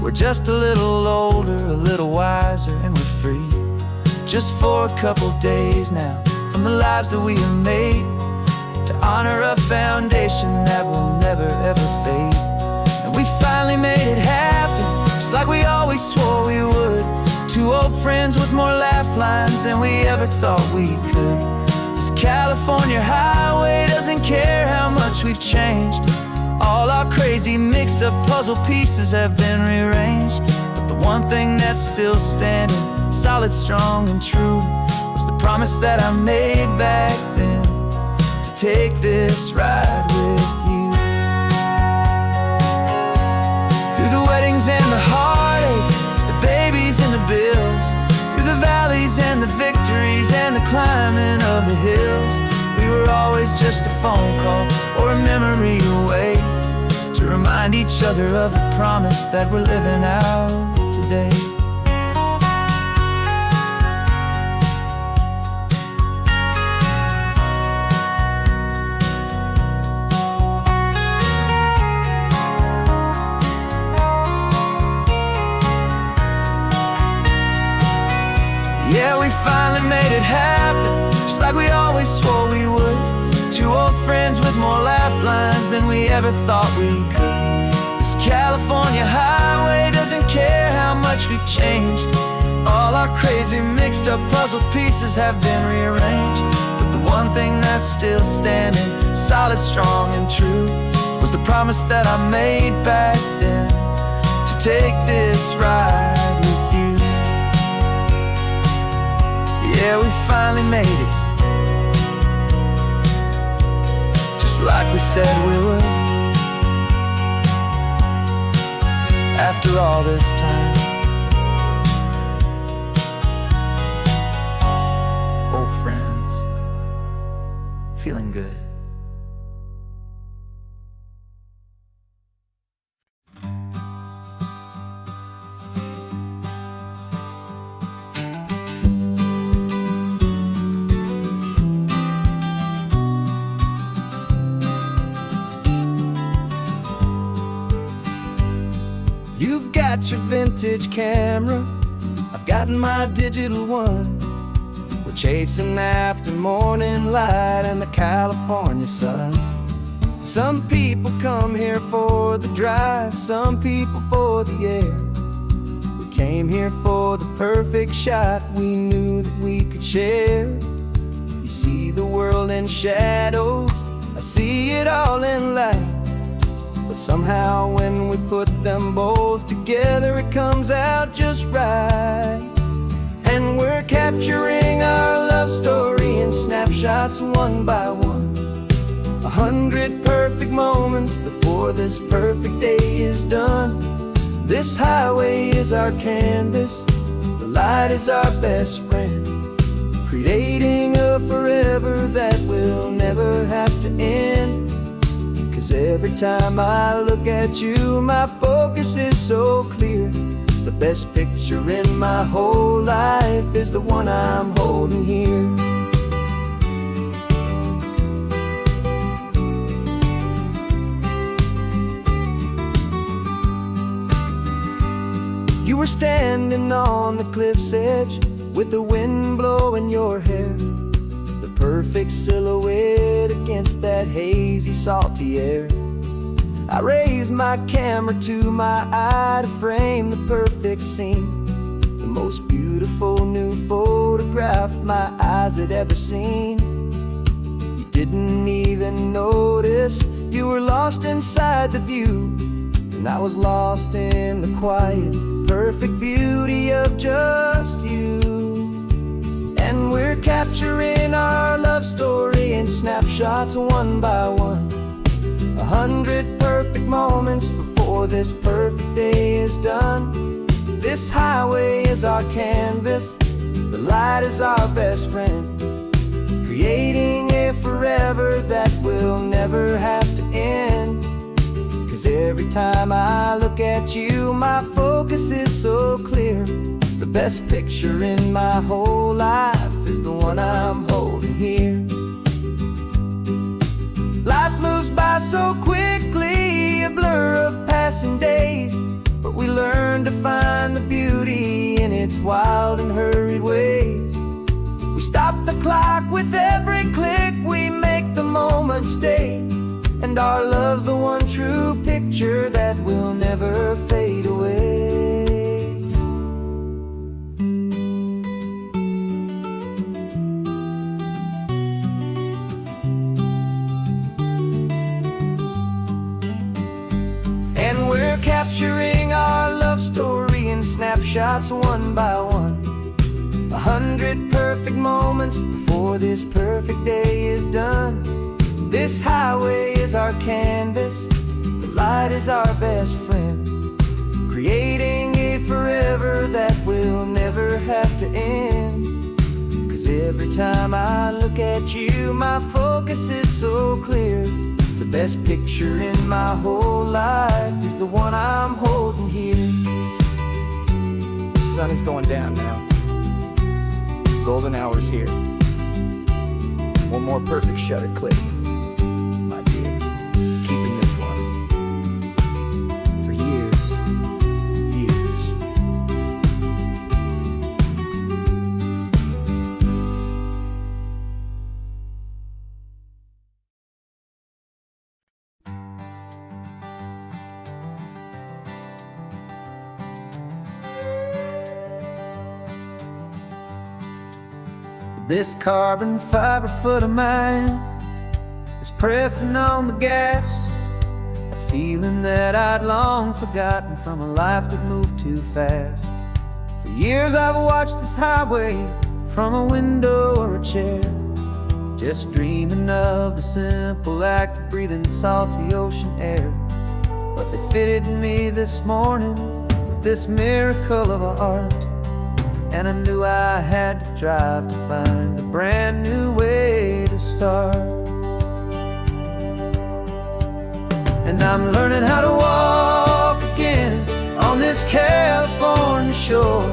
We're just a little older, a little wiser, and we're free. Just for a couple days now, from the lives that we have made, to honor a foundation that will never ever fade. And we finally made it happen, just like we always swore we would. Two old friends with more laugh lines than we ever thought we could. This California highway doesn't care how much we've changed. All our crazy mixed up puzzle pieces have been rearranged. But the one thing that's still standing, solid, strong, and true, was the promise that I made back then, to take this ride with you. Through the weddings and the heartaches, the babies and the bills, through the valleys and the victories and the climbing of the hills, we were always just a phone call or a memory away, to remind each other of the promise that we're living out today. Yeah, we finally made it happen, just like we always swore we would. Two old friends with more laugh lines than we ever thought we could. This California highway doesn't care how much we've changed. All our crazy mixed up puzzle pieces have been rearranged, but the one thing that's still standing, solid, strong, and true, was the promise that I made back then, to take this ride with you. Yeah, we finally made it, just like we said we would. After all this time, old friends, feeling good. You've got your vintage camera, I've got my digital one. We're chasing after morning light and the California sun. Some people come here for the drive, some people for the air. We came here for the perfect shot we knew that we could share. You see the world in shadows, I see it all in light. But somehow when we put them both together, it comes out just right. And we're capturing our love story in snapshots one by one. 100 perfect moments before this perfect day is done. This highway is our canvas, the light is our best friend, creating a forever that will never have to end. 'Cause every time I look at you, my focus is so clear. The best picture in my whole life is the one I'm holding here. You were standing on the cliff's edge with the wind blowing your hair, the perfect silhouette against that hazy, salty air. I raised my camera to my eye to frame the perfect scene, the most beautiful new photograph my eyes had ever seen. You didn't even notice you were lost inside the view, and I was lost in the quiet, perfect beauty of just you. And we're capturing our love story in snapshots one by one. 100 perfect moments before this perfect day is done. This highway is our canvas, the light is our best friend, creating a forever that will never have to end. 'Cause every time I look at you, my focus is so clear. The best picture in my whole life is the one I'm holding here. Life moves by so quickly, a blur of passing days, but we learn to find the beauty in its wild and hurried ways. We stop the clock with every click, we make the moment stay, and our love's the one true picture that will never fade away. Capturing our love story in snapshots one by one. 100 perfect moments before this perfect day is done. This highway is our canvas, the light is our best friend, creating a forever that will never have to end. 'Cause every time I look at you, my focus is so clear. The best picture in my whole life is the one I'm holding here. The sun is going down now. Golden hour's here. One more perfect shutter click, my dear. Keeping this one for years, years. This carbon fiber foot of mine is pressing on the gas, a feeling that I'd long forgotten from a life that moved too fast. For years I've watched this highway from a window or a chair, just dreaming of the simple act of breathing salty ocean air. But they fitted me this morning with this miracle of art, and I knew I had to drive to find a brand new way to start. And I'm learning how to walk again on this California shore,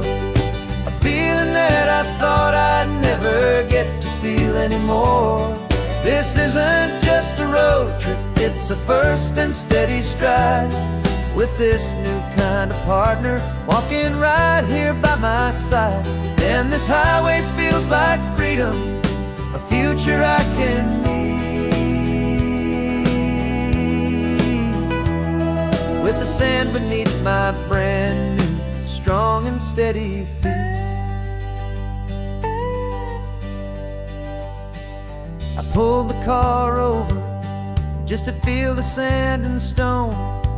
a feeling that I thought I'd never get to feel anymore. This isn't just a road trip, it's a first and steady stride, with this new kind of partner walking right here by my side. And this highway feels like freedom, a future I can need, with the sand beneath my brand new strong and steady feet. I pulled the car over just to feel the sand and stone,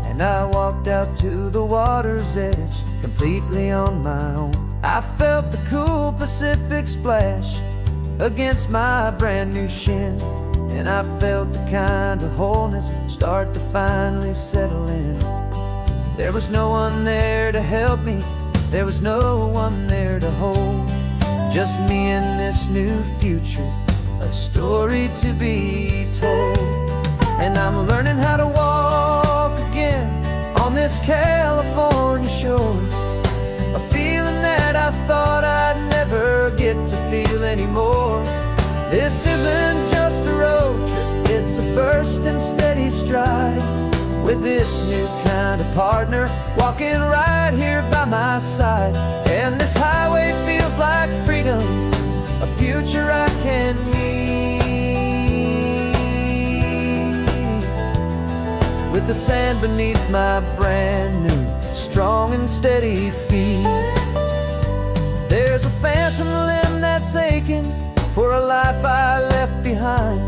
and I walked out to the water's edge completely on my own. I felt the cool Pacific splash against my brand new shin, and I felt the kind of wholeness start to finally settle in. There was no one there to help me, there was no one there to hold, just me and this new future, a story to be told. And I'm learning how to walk again on this California shore, a feeling that I thought I'd never get to feel anymore. This isn't just a road trip, it's a first and steady stride, with this new kind of partner walking right here by my side. And this highway feels like freedom, a future I can need, with the sand beneath my brand new strong and steady feet. There's a phantom limb that's aching for a life I left behind,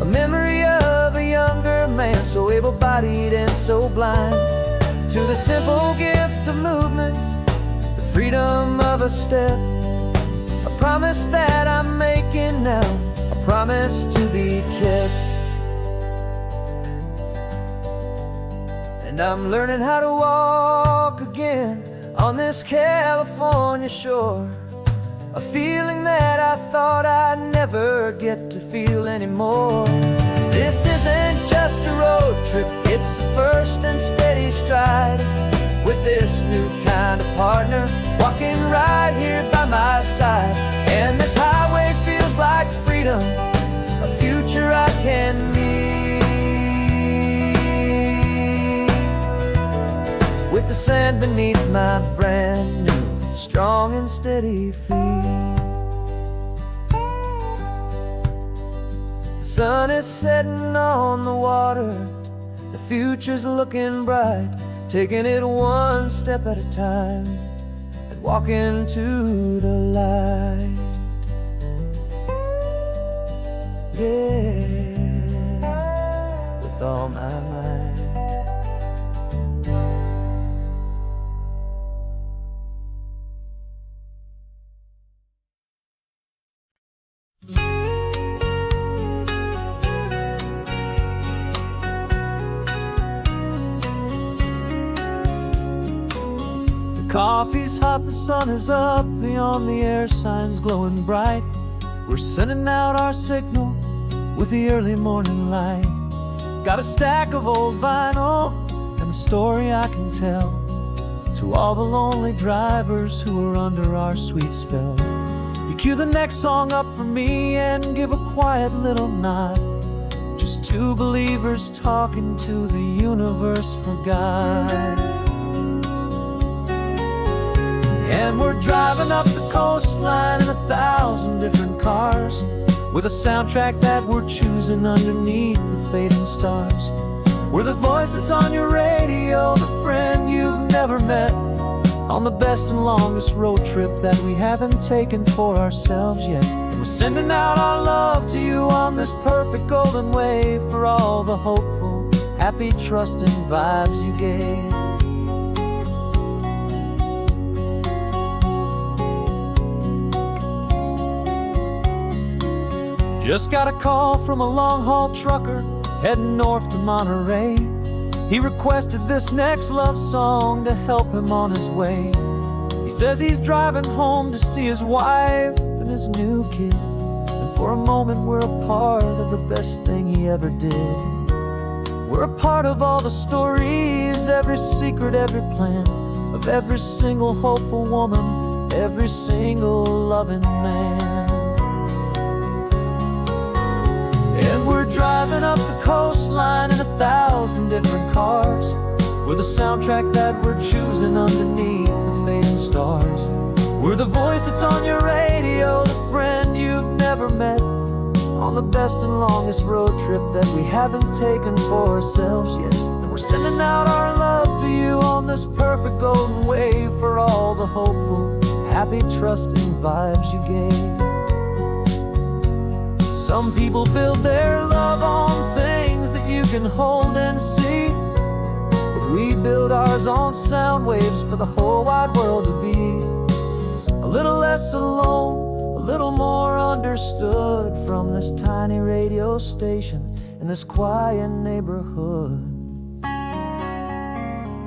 a memory of a younger man so able-bodied and so blind, to the simple gift of movement, the freedom of a step, a promise that I'm making now, a promise to be kept. And I'm learning how to walk again on this California shore, a feeling that I thought I'd never get to feel anymore. This isn't just a road trip, it's a first and steady stride, with this new kind of partner walking right here by my side. And this highway feels like freedom, a future I can need, with the sand beneath my brand new strong and steady feet. The sun is setting on the water, the future's looking bright, taking it one step at a time and walking to the light. Yeah, with all my might. Coffee's hot, the sun is up, the on the air sign's glowing bright. We're sending out our signal with the early morning light. Got a stack of old vinyl and a story I can tell to all the lonely drivers who are under our sweet spell. You cue the next song up for me and give a quiet little nod. Just two believers talking to the universe for God. And we're driving up the coastline in 1,000 different cars, with a soundtrack that we're choosing underneath the fading stars. We're the voice that's on your radio, the friend you've never met, on the best and longest road trip that we haven't taken for ourselves yet. And we're sending out our love to you on this perfect golden wave for all the hopeful, happy, trusting vibes you gave. Just got a call from a long-haul trucker heading north to Monterey. He requested this next love song to help him on his way. He says he's driving home to see his wife and his new kid, and for a moment we're a part of the best thing he ever did. We're a part of all the stories, every secret, every plan, of every single hopeful woman, every single loving man. And we're driving up the coastline in 1,000 different cars, with a soundtrack that we're choosing underneath the fading stars. We're the voice that's on your radio, the friend you've never met, on the best and longest road trip that we haven't taken for ourselves yet. And we're sending out our love to you on this perfect golden wave for all the hopeful, happy, trusting vibes you gave. Some people build their love on things that you can hold and see, but we build ours on sound waves for the whole wide world to be a little less alone, a little more understood from this tiny radio station in this quiet neighborhood.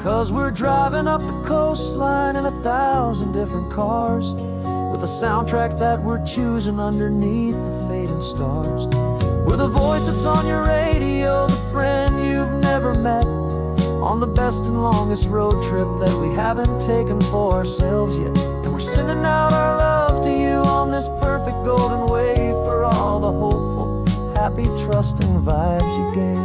'Cause we're driving up the coastline in 1,000 different cars, with a soundtrack that we're choosing underneath the fading stars. We're the voice that's on your radio, the friend you've never met, on the best and longest road trip that we haven't taken for ourselves yet. And we're sending out our love to you on this perfect golden wave for all the hopeful, happy, trusting vibes you gave.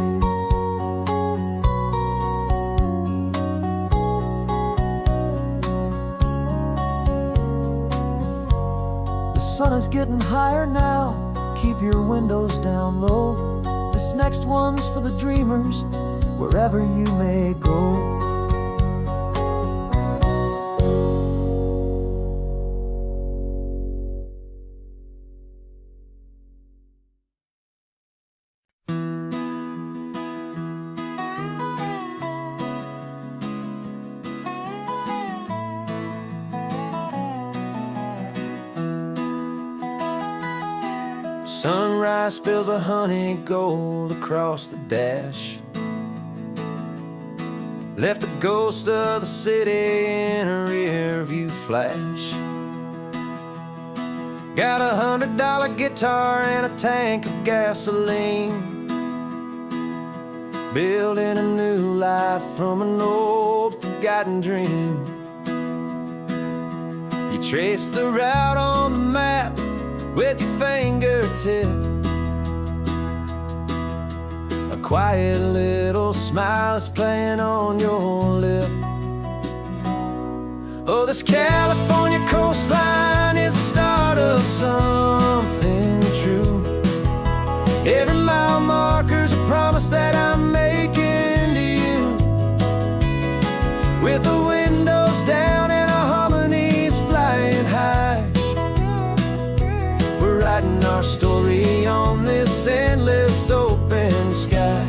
The sun is getting higher now, keep your windows down low. This next one's for the dreamers, wherever you may go. Sunrise spills a honey gold across the dash, left the ghost of the city in a rear view flash. Got a $100 guitar and a tank of gasoline, building a new life from an old forgotten dream. You trace the route on the map with your fingertip, a quiet little smile is playing on your lip. Oh, this California coastline is the start of something true. Every mile marker's a promise that I'm making to you, with the windows down and our harmonies flying high. We're writing our story on this endless open sky.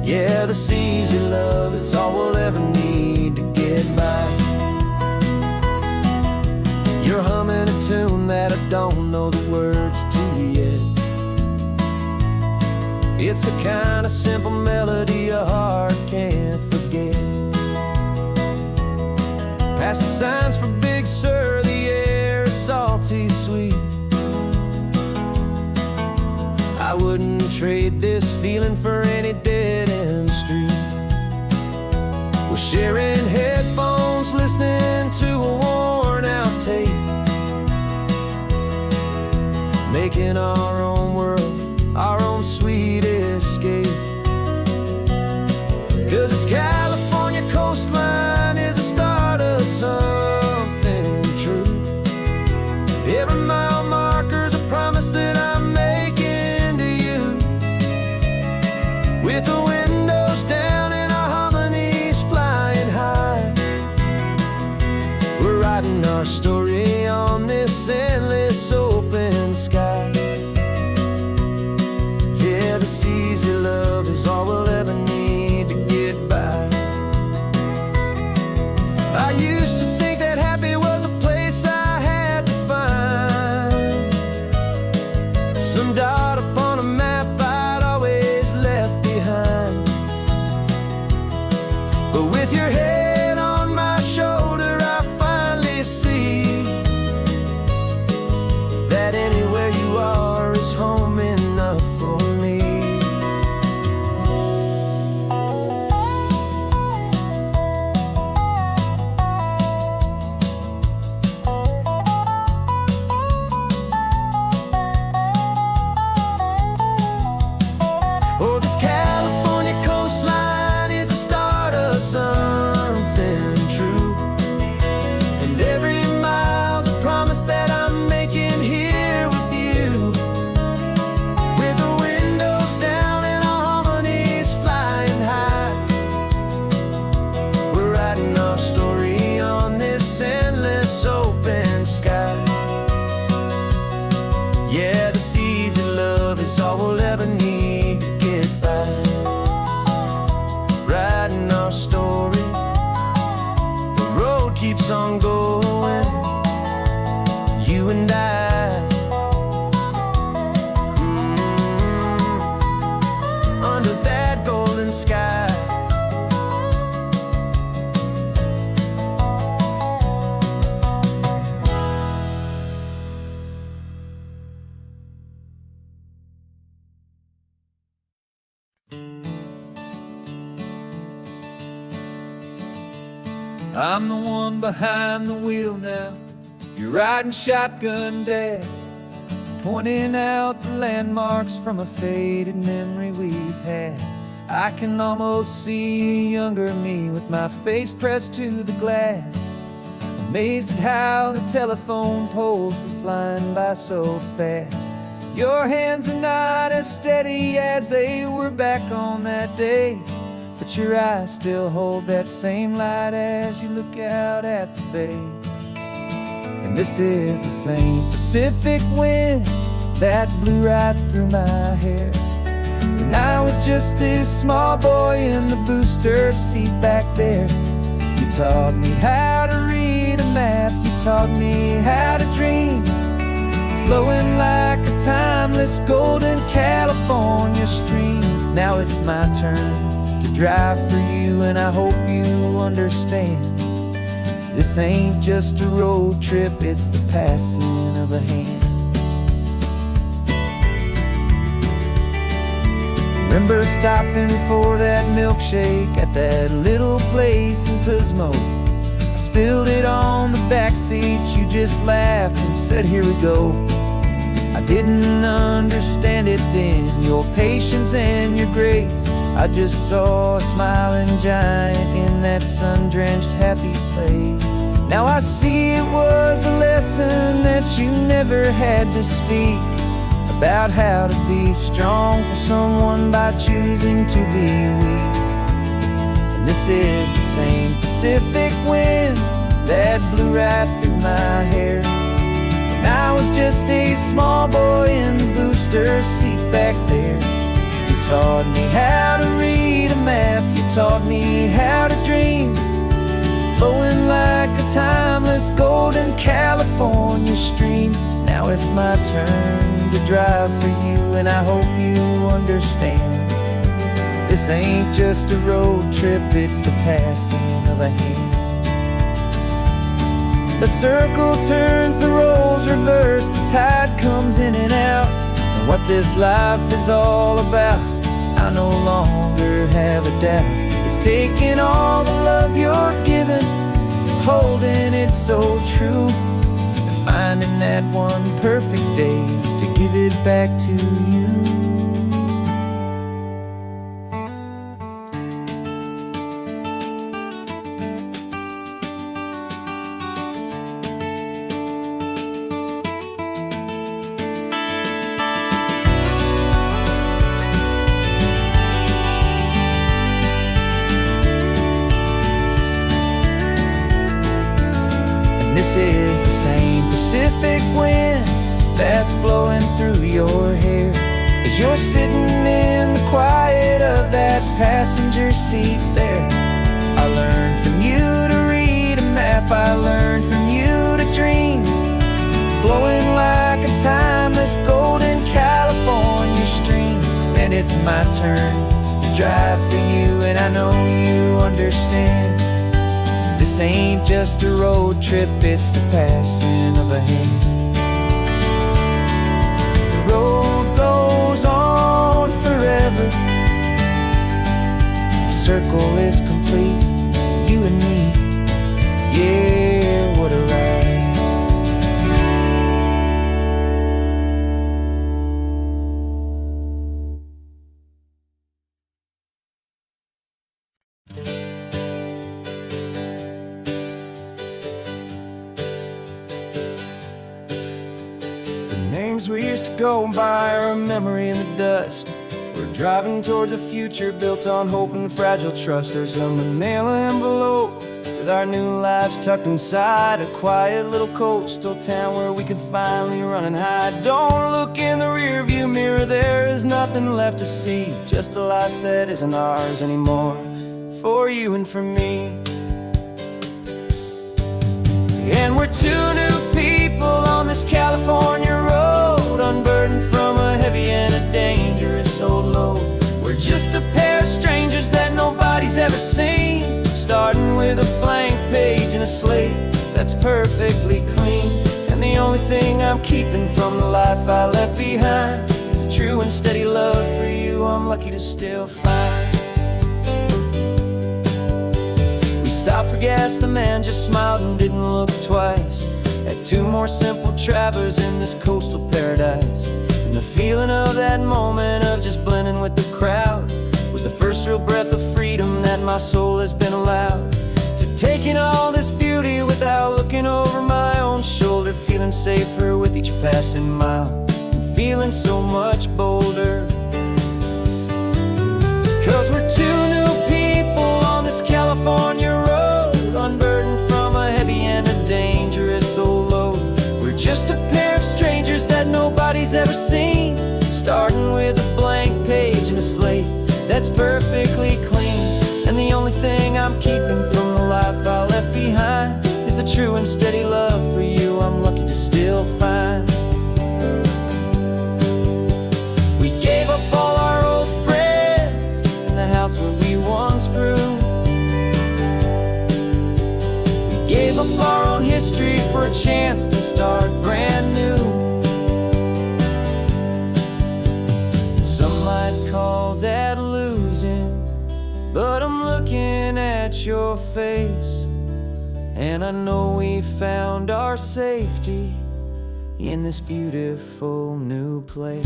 Yeah, this easy love is all we'll ever need to get by. You're humming a tune that I don't know the words to yet. It's the kind of simple melody your heart can't forget. past the signs for Big Sur, the air is salty sweet. I wouldn't trade this feeling for any dead-end street. We're sharing headphones, listening to a worn-out tape, making our own world, our own sweet escape. 'Cause this California coastline is the start of something true. Every mile marker's a promise that I'm making to you. With the windows down and our harmonies flying high, we're writing our story on this endless open sky. Yeah, this easy love is all we'll ever need to get by. I used to think that happy was a place I had to find, some dot upon a map I'd always left behind. But with your head on my shoulder, I finally see that anywhere you are is home enough for me. Oh, this California coastline is the start of something true. And every mile's a promise that I'm making here with you. With the windows down and our harmonies flying high, we're writing our story on this endless open sky. Yeah, this easy love is all we'll ever need to get by. Writing our story, the road keeps on going, you and I. Under that golden sky. I'm the one behind the wheel now. You're riding shotgun, Dad, pointing out the landmarks from a faded memory we've had. I can almost see a younger me with my face pressed to the glass, amazed at how the telephone poles were flying by so fast. Your hands are not as steady as they were back on that day, but your eyes still hold that same light as you look out at the bay. And this is the same Pacific wind that blew right through my hair when I was just a small boy in the booster seat back there. You taught me how to read a map, you taught me how to dream, flowing like a timeless golden California stream. Now it's my turn to drive for you, and I hope you understand. This ain't just a road trip, it's the passing of a hand. Remember stopping for that milkshake at that little place in Pismo? I spilled it on the back seat, you just laughed and said, here we go. I didn't understand it then, your patience and your grace. I just saw a smiling giant in that sun-drenched happy place. Now I see it was a lesson that you never had to speak, about how to be strong for someone by choosing to be weak. And this is the same Pacific wind that blew right through my hair when I was just a small boy in the booster seat back there. You taught me how to read a map, you taught me how to dream, flowing like a timeless golden California stream. Now it's my turn to drive for you, and I hope you understand. This ain't just a road trip, it's the passing of a hand. The circle turns, the roles reverse, the tide comes in and out. And what this life is all about, I no longer have a doubt. It's taking all the love you're given, holding it so true, and finding that one perfect day to give it back to you. This is the same Pacific wind that's blowing through your hair as you're sitting in the quiet of that passenger seat there. I learned from you to read a map, I learned from you to dream, flowing like a timeless golden California stream. And it's my turn to drive for you, and I know you understand. This ain't just a road trip, it's the passing of a hand. The road goes on forever, the circle is complete, you and me, yeah, what a ride. Names we used to go by are a memory in the dust. We're driving towards a future built on hope and fragile trust. There's a manila envelope with our new lives tucked inside, a quiet little coastal town where we can finally run and hide. Don't look in the rearview mirror, there is nothing left to see, just a life that isn't ours anymore, for you and for me. And we're two new people on this California road, unburdened from a heavy and a dangerous old load. We're just a pair of strangers that nobody's ever seen, starting with a blank page and a slate that's perfectly clean. And the only thing I'm keeping from the life I left behind is a true and steady love for you I'm lucky to still find. Stopped for gas, the man just smiled and didn't look twice. Had two more simple travelers in this coastal paradise. And the feeling of that moment of just blending with the crowd was the first real breath of freedom that my soul has been allowed to take in all this beauty without looking over my own shoulder, feeling safer with each passing mile and feeling so much bolder. 'Cause we're two new people on this California road, unburdened from a heavy and a dangerous old load. We're just a pair of strangers that nobody's ever seen, starting with a blank page and a slate that's perfectly clean. And the only thing I'm keeping from the life I left behind is a true and steady love for you I'm lucky to still find. We gave up all our old friends and the house where we once grew. Gave up our own history for a chance to start brand new. Some might call that losing, but I'm looking at your face, and I know we found our safety in this beautiful new place.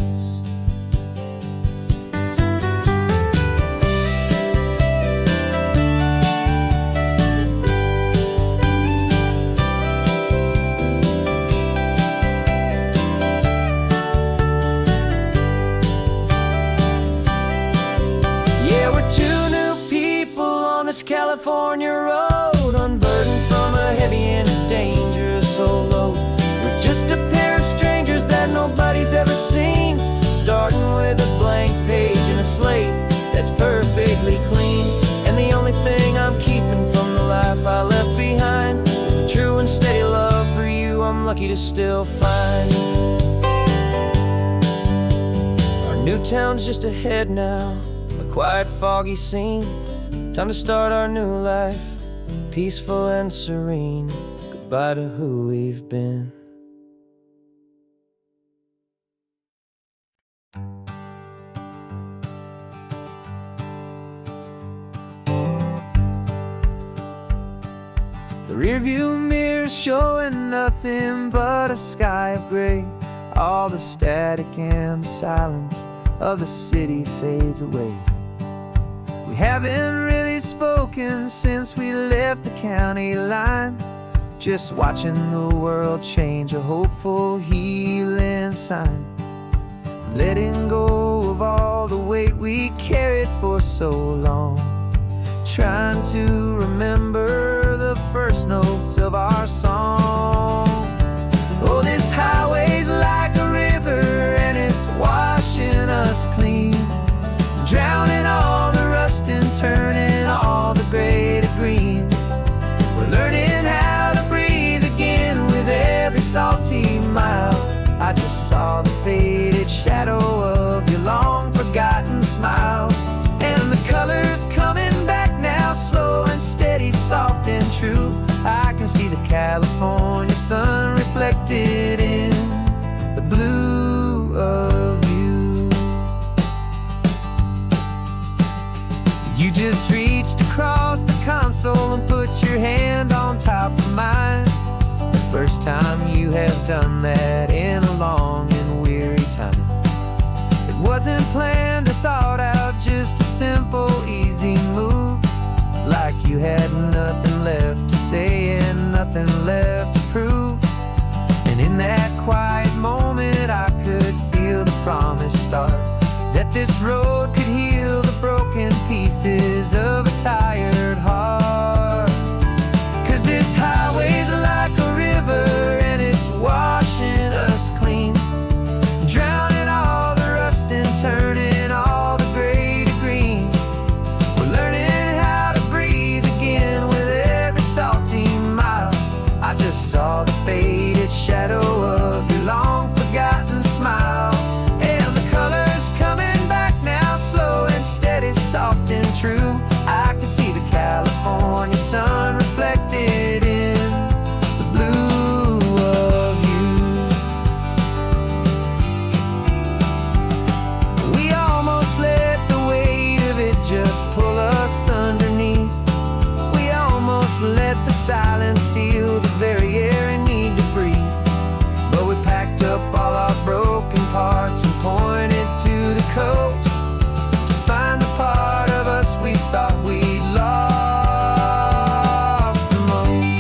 California road, unburdened from a heavy and a dangerous old load. We're just a pair of strangers that nobody's ever seen, starting with a blank page and a slate that's perfectly clean. And the only thing I'm keeping from the life I left behind is the true and steady love for you I'm lucky to still find. Our new town's just ahead now, a quiet, foggy scene. Time to start our new life, peaceful and serene. Goodbye spite of who we've been. The rearview mirror's showing nothing but a sky of gray. All the static and the silence of the city fades away. We haven't really spoken since we left the county line, just watching the world change, a hopeful healing sign. Letting go of all the weight we carried for so long, trying to remember the first notes of our song. Oh, this highway's like a river and it's washing us clean, drowning all the rust and turning all the gray to green. We're learning how to breathe again with every salty mile. I just saw the faded shadow of your long forgotten smile, and the colors coming back now, slow and steady, soft and true. I can see the California sun reflected in the blue of you. You just reached across the console and put your hand on top of mine. The first time you have done that in a long and weary time. It wasn't planned or thought out, just a simple, easy move. Like you had nothing left to say and nothing left to prove. And in that quiet moment I could feel the promise start, that this road could heal the broken pieces of a tired heart. 'Cause this highway's like a river and it's washing us clean, drowning all the rust and turning all the gray to green. We're learning how to breathe again with every salty mile. I just saw the faded shadow of your long forgotten smile, and the colors coming back now, slow and steady, soft and true. I can see the California sun reflected in the blue of you. We almost let the weight of it just pull us underneath. We almost let the silence steal the very air we need to breathe. But we packed up all our broken parts and pointed to the coast to find the part of us we thought we'd lost the most.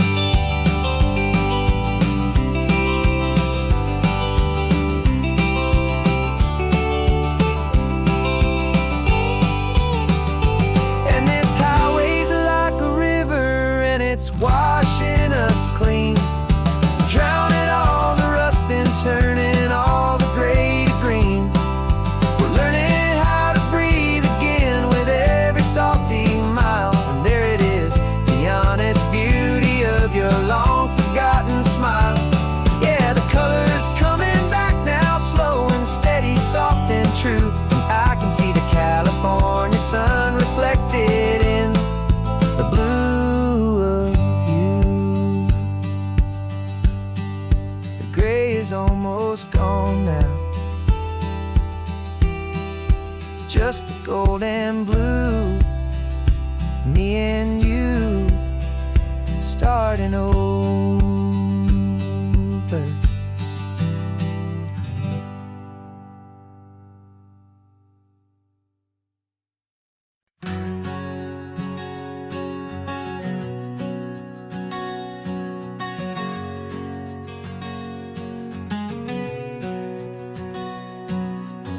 And this highway's like a river and it's washing us clean, drowning all the rust and turning all the gray to green. We're learning how to breathe again with every salty mile. And there it is, the honest beauty of your long forgotten smile. Yeah, the colors coming back now, slow and steady, soft and true. I can see the California sun reflected in the blue of you. The gray is almost gone now, just the gold and blue. Me and you starting over.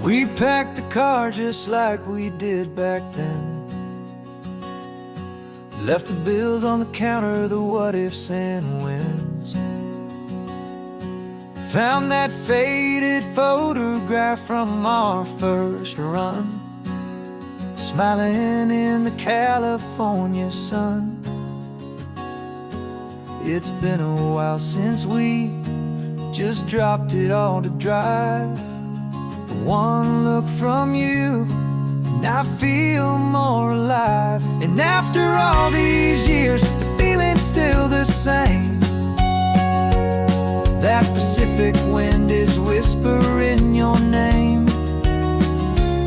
We packed the car just like we did back then, left the bills on the counter, the what ifs and whens. Found that faded photograph from our first run, smiling in the California sun. It's been a while since we just dropped it all to drive. One look from you and I feel more alive. And after all these years, the feeling's still the same. whisper in your name.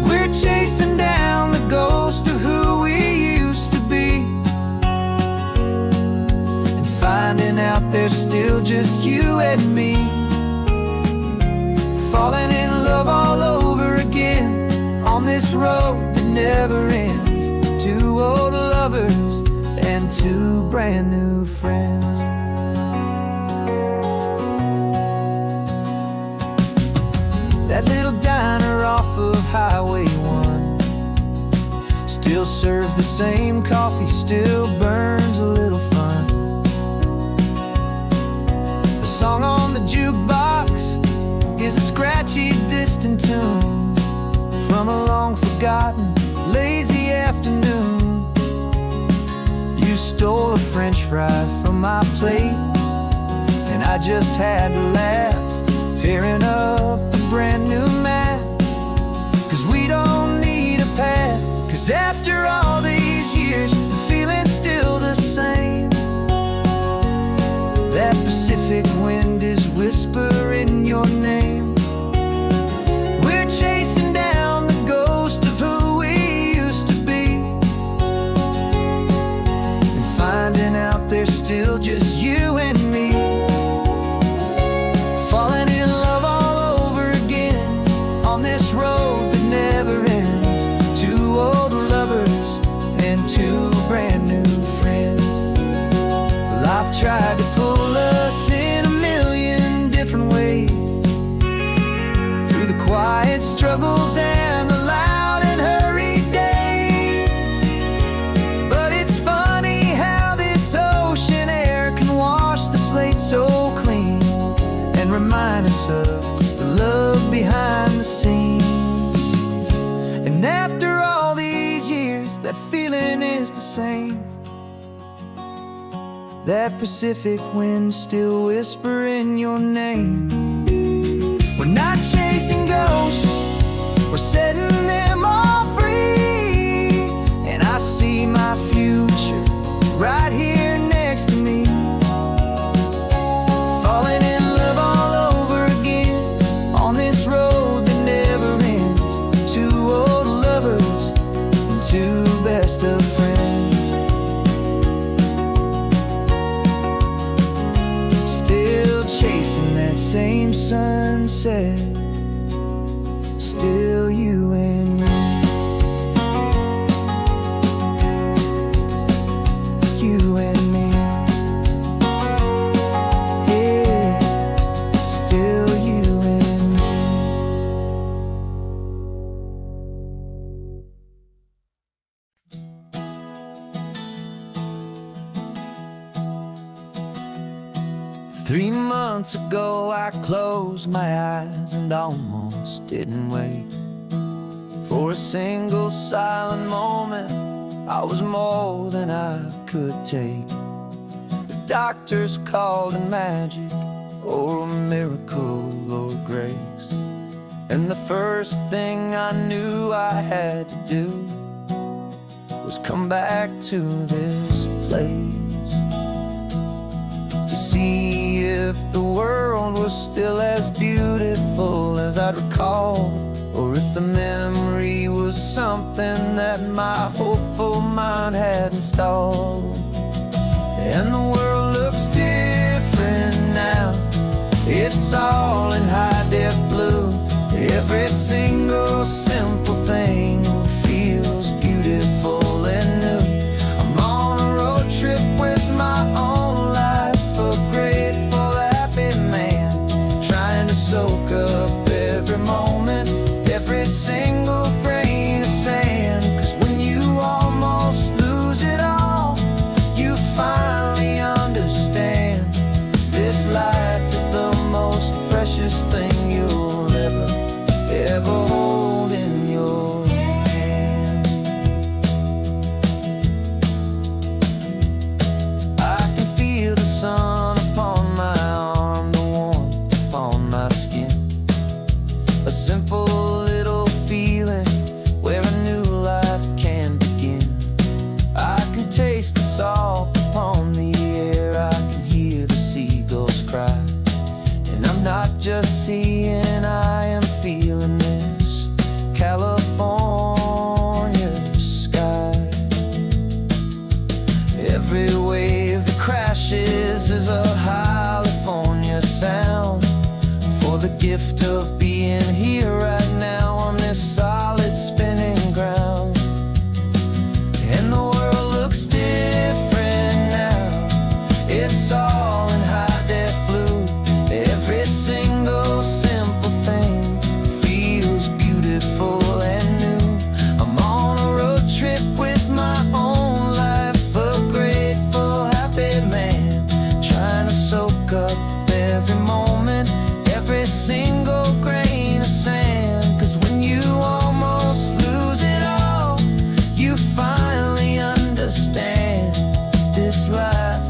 We're chasing down the ghost of who we used to be, and finding out there's still just you and me. Falling in love all over again on this road that never ends. Two old lovers and two brand new friends. That little diner off of Highway 1 still serves the same coffee, still burns a little fun. The song on the jukebox is a scratchy, distant tune from a long forgotten, lazy afternoon. You stole a French fry from my plate, and I just had to laugh, tearing up the brand new map. 'Cause we don't need a path, 'cause after all these years, the feeling's still the same. That Pacific wind is whispering your name. We're chasing down the ghost of who we used to be, and finding out there's still just you and me. Falling in love all over again on this road that never ends. Two old lovers and two brand new friends. Life tried to pull us in a million different ways, through the quiet struggles and the loud and hurried days. But it's funny how this ocean air can wash the slate so clean, and remind us of the love behind the scenes. And after all these years, that feeling is the same. That Pacific wind still whispering your name. We're not chasing ghosts, we're setting them all free. And I see my future right here next to me. Falling in love all over again on this road that never ends. Two old lovers and two best of friends. Still chasing that same sunset, still you and me. You and me. Yeah, still you and me. Three months ago I closed my eyes and almost didn't wait for a single silent moment. I was more than I could take. The doctors called it magic, or a miracle, or grace. And the first thing I knew I had to do was come back to this place, to see if the world was still as beautiful as I'd recall, or if the memory was something that my hopeful mind had installed. And the world looks different now, it's all in high-def blue. Every single simple thing feels beautiful and new. I'm on a road trip with my own life, a grateful, happy man, trying to soak up every moment, every single grain of sand. 'Cause when you almost lose it all, you finally understand this life is the most precious thing you'll ever hold in your hand. I can feel the sun upon my arm, the warmth upon my skin, a simple little feeling where a new life can begin. I can taste the salt upon the air, I can hear the seagulls cry, and I'm not just seeing,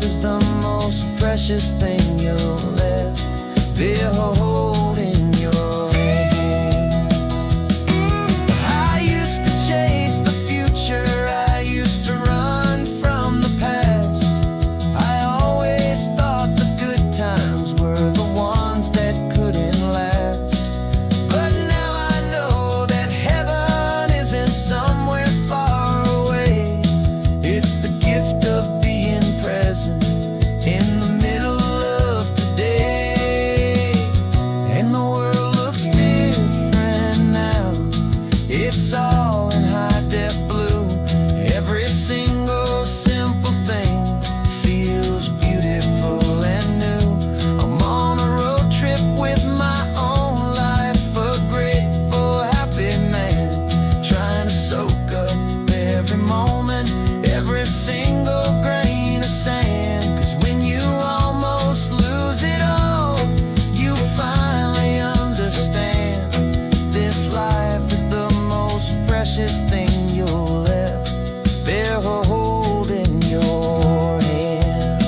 is the most precious thing you'll ever hold in your hand. I used to chase the future, I used to run from the past. I always thought the good times were the ones that couldn't last. But now I know that heaven isn't somewhere far away. It's the gift of being present in the middle of today. And the world looks different now. It's all in high-def blue. Every single simple thing feels beautiful and new. I'm on a road trip with my own life, a grateful, happy man, trying to soak up every moment, every single grain of sand. 'Cause when you almost lose it all, you finally understand this life is the most precious thing you'll ever hold in your hand.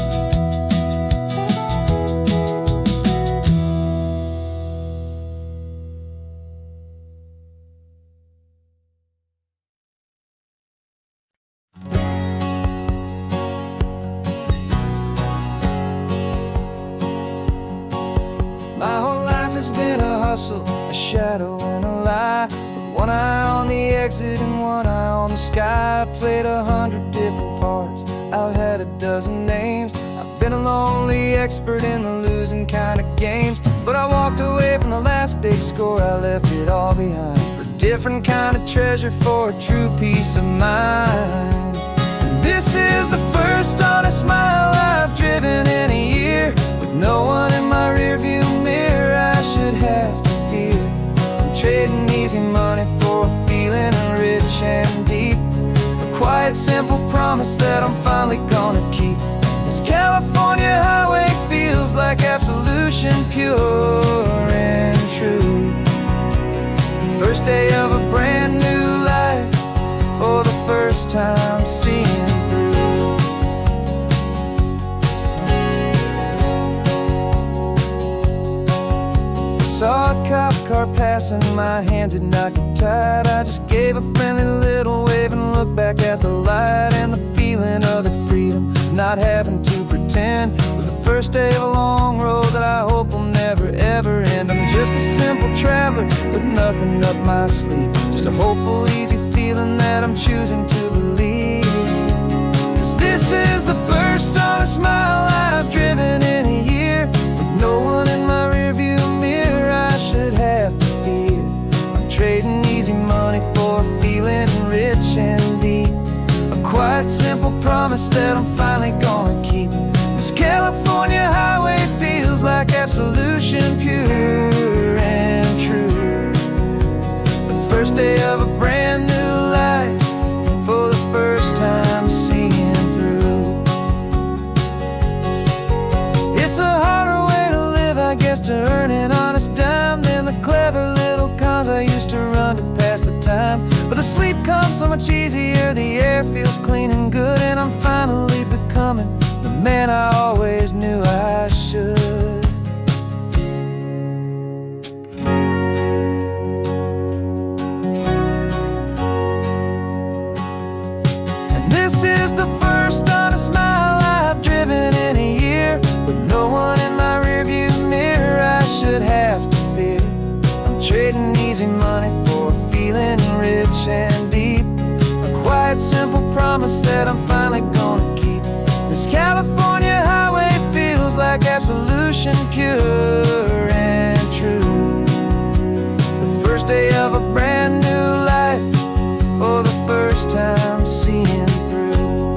My whole life has been a hustle, a shadow and a lie. With one eye on the exit and one eye on the sky. I played 100 different parts, I've had a dozen names. I've been a lonely expert in the losing kind of games. But I walked away from the last big score, I left it all behind for a different kind of treasure, for a true peace of mind. And this is the first honest mile I've driven in a year, with no one in my rearview mirror I should have to fear. I'm trading easy money for a feeling rich and deep, a quiet, simple promise that I'm finally gonna keep. This California highway feels like absolution, pure and true. The first day of a brand new life, for the first time seeing through. Saw a cop car passing, my hands had not get tied. I just gave a friendly little wave and looked back at the light. And the feeling of the freedom, not having to pretend, was the first day of a long road that I hope will never ever end. I'm just a simple traveler with nothing up my sleeve, just a hopeful, easy feeling that I'm choosing to believe. 'Cause this is the first honest mile I've driven in a year, with no one in my rearview mirror I should have to fear. I'm trading easy money for a feeling rich and deep, a quiet, simple promise that I'm finally gonna keep. This California highway feels like absolution, pure and true. The first day of a brand new life, for the first time seeing through. It's a harder way to live, I guess, to earn an honest dime than the clever little cons I used to run to pass the time. But the sleep comes so much easier, the air feels clean and good, and I'm finally becoming the man I always knew I should. And this is the first honest mile I've driven in a year, with no one in my rearview mirror I should have to fear. I'm trading easy money for a feeling rich and deep, a quiet, simple promise that I'm finally gonna keep. This California highway feels like absolution, pure and true. The first day of a brand new life, for the first time seeing through.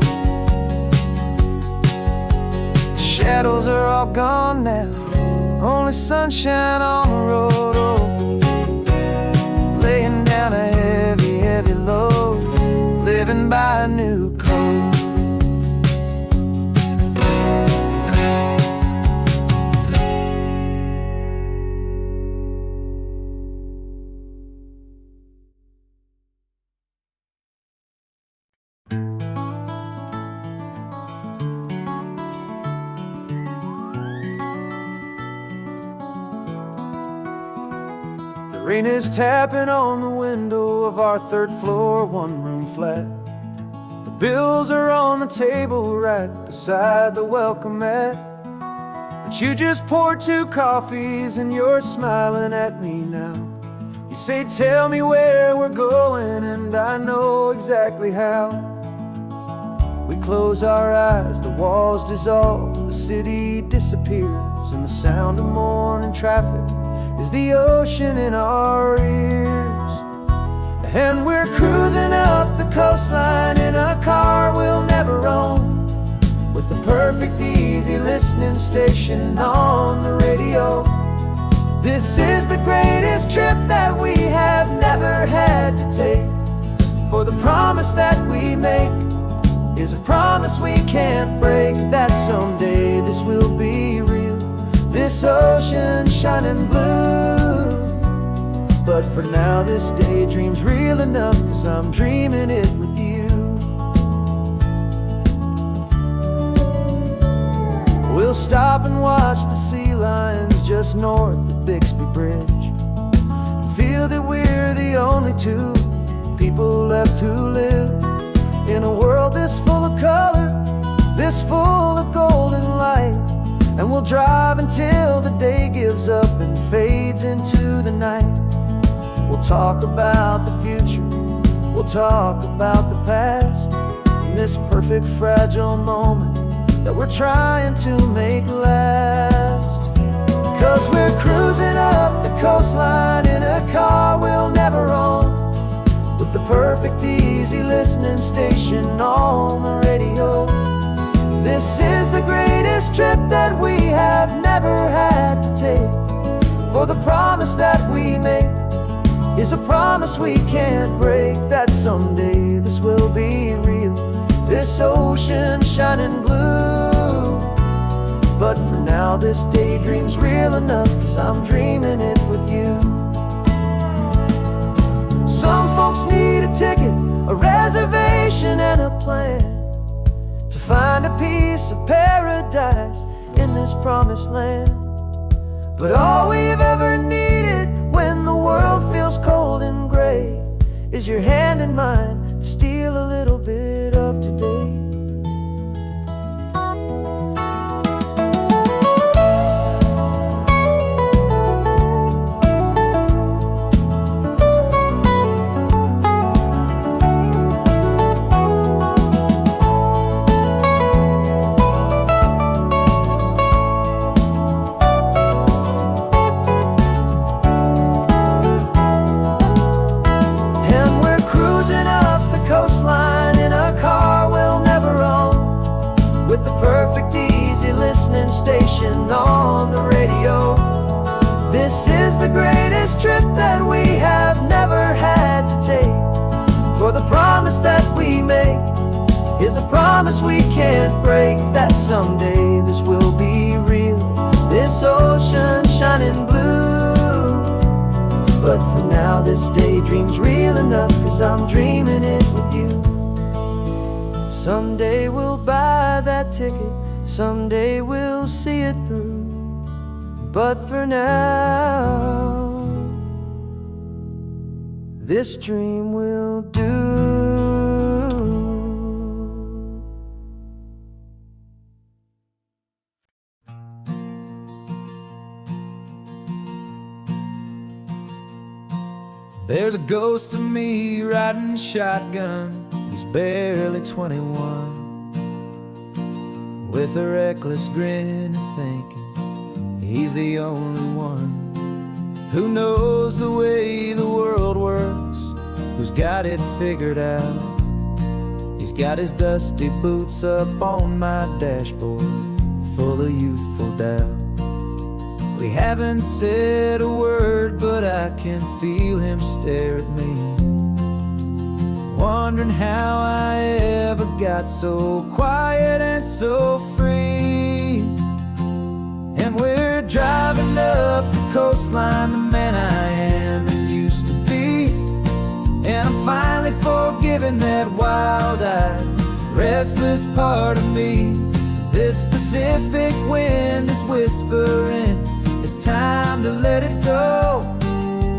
The shadows are all gone now, only sunshine on the road. Oh, laying down a heavy, heavy load, living by a new code. Rain is tapping on the window of our third floor, one-room flat. The bills are on the table right beside the welcome mat. But you just poured 2 coffees and you're smiling at me now. You say, tell me where we're going, and I know exactly how. We close our eyes, the walls dissolve, the city disappears, and the sound of morning traffic is the ocean in our ears. And we're cruising up the coastline in a car we'll never own, with the perfect easy listening station on the radio. This is the greatest trip that we have never had to take, for the promise that we make is a promise we can't break, that someday this will be real, this ocean shining blue. But for now this daydream's real enough, 'cause I'm dreaming it with you. We'll stop and watch the sea lions just north of Bixby Bridge, and feel that we're the only 2 people left who live in a world this full of color, this full of golden light. And we'll drive until the day gives up and fades into the night. We'll talk about the future, we'll talk about the past, in this perfect fragile moment that we're trying to make last. 'Cause we're cruising up the coastline in a car we'll never own, with the perfect easy listening station on the radio. This is the greatest trip that we have never had to take, for the promise that we make is a promise we can't break, that someday this will be real, this ocean shining blue. But for now this daydream's real enough, 'cause I'm dreaming it with you. Some folks need a ticket, a reservation and a plan, to find a piece of paradise in this promised land. But all we've ever needed when the world feels cold and gray is your hand in mine to steal a little bit of today. Station on the radio. This is the greatest trip that we have never had to take, for the promise that we make is a promise we can't break, that someday this will be real, this ocean shining blue. But for now this daydream's real enough, 'cause I'm dreaming it with you. Someday we'll buy that ticket, someday we'll see it through, but for now this dream will do. There's a ghost of me riding shotgun, he's barely 21, with a reckless grin and thinking he's the only one who knows the way the world works, who's got it figured out. He's got his dusty boots up on my dashboard, full of youthful doubt. We haven't said a word, but I can feel him stare at me, wondering how I ever got so quiet and so free. And we're driving up the coastline, the man I am and used to be, and I'm finally forgiving that wild-eyed, restless part of me. This Pacific wind is whispering, it's time to let it go.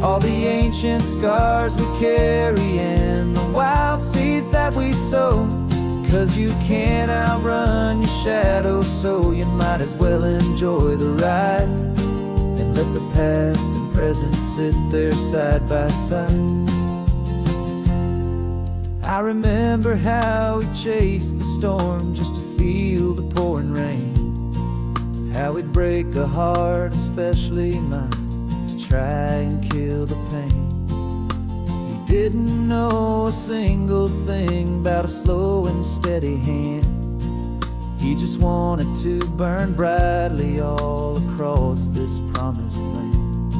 all the ancient scars we carry and the wild seeds that we sow. 'Cause you can't outrun your shadow, so you might as well enjoy the ride and let the past and present sit there side by side. I remember how we chased the storm just to feel the pouring rain, how we'd break a heart, especially mine, to try and kill the pain. He didn't know a single thing about a slow and steady hand. He just wanted to burn brightly all across this promised land.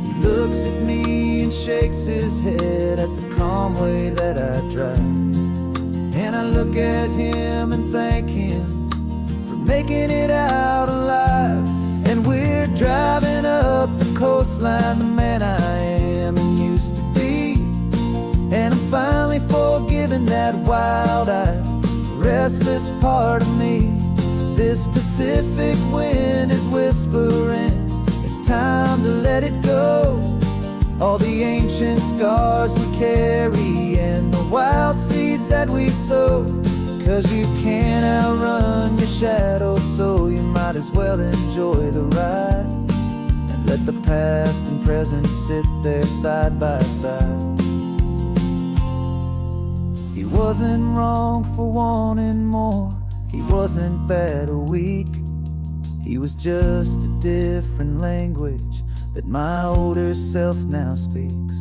He looks at me and shakes his head at the calm way that I drive, and I look at him and thank him for making it out alive. And we're driving up the coastline, the man I am and used to be, and I'm finally forgiving that wild-eyed, restless part of me. This Pacific wind is whispering, it's time to let it go. All the ancient scars we carry and the wild seeds that we sow. 'Cause you can't outrun your shadow, so you might as well enjoy the ride and let the past and present sit there side by side. He wasn't wrong for wanting more, he wasn't bad or weak. He was just a different language that my older self now speaks.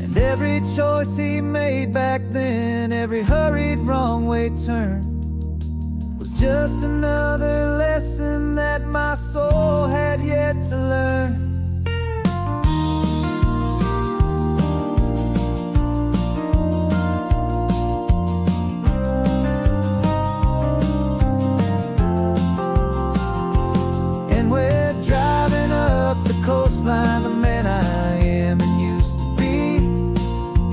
And every choice he made back then, every hurried wrong way turn, was just another lesson that my soul had yet to learn. Coastline, the man I am and used to be,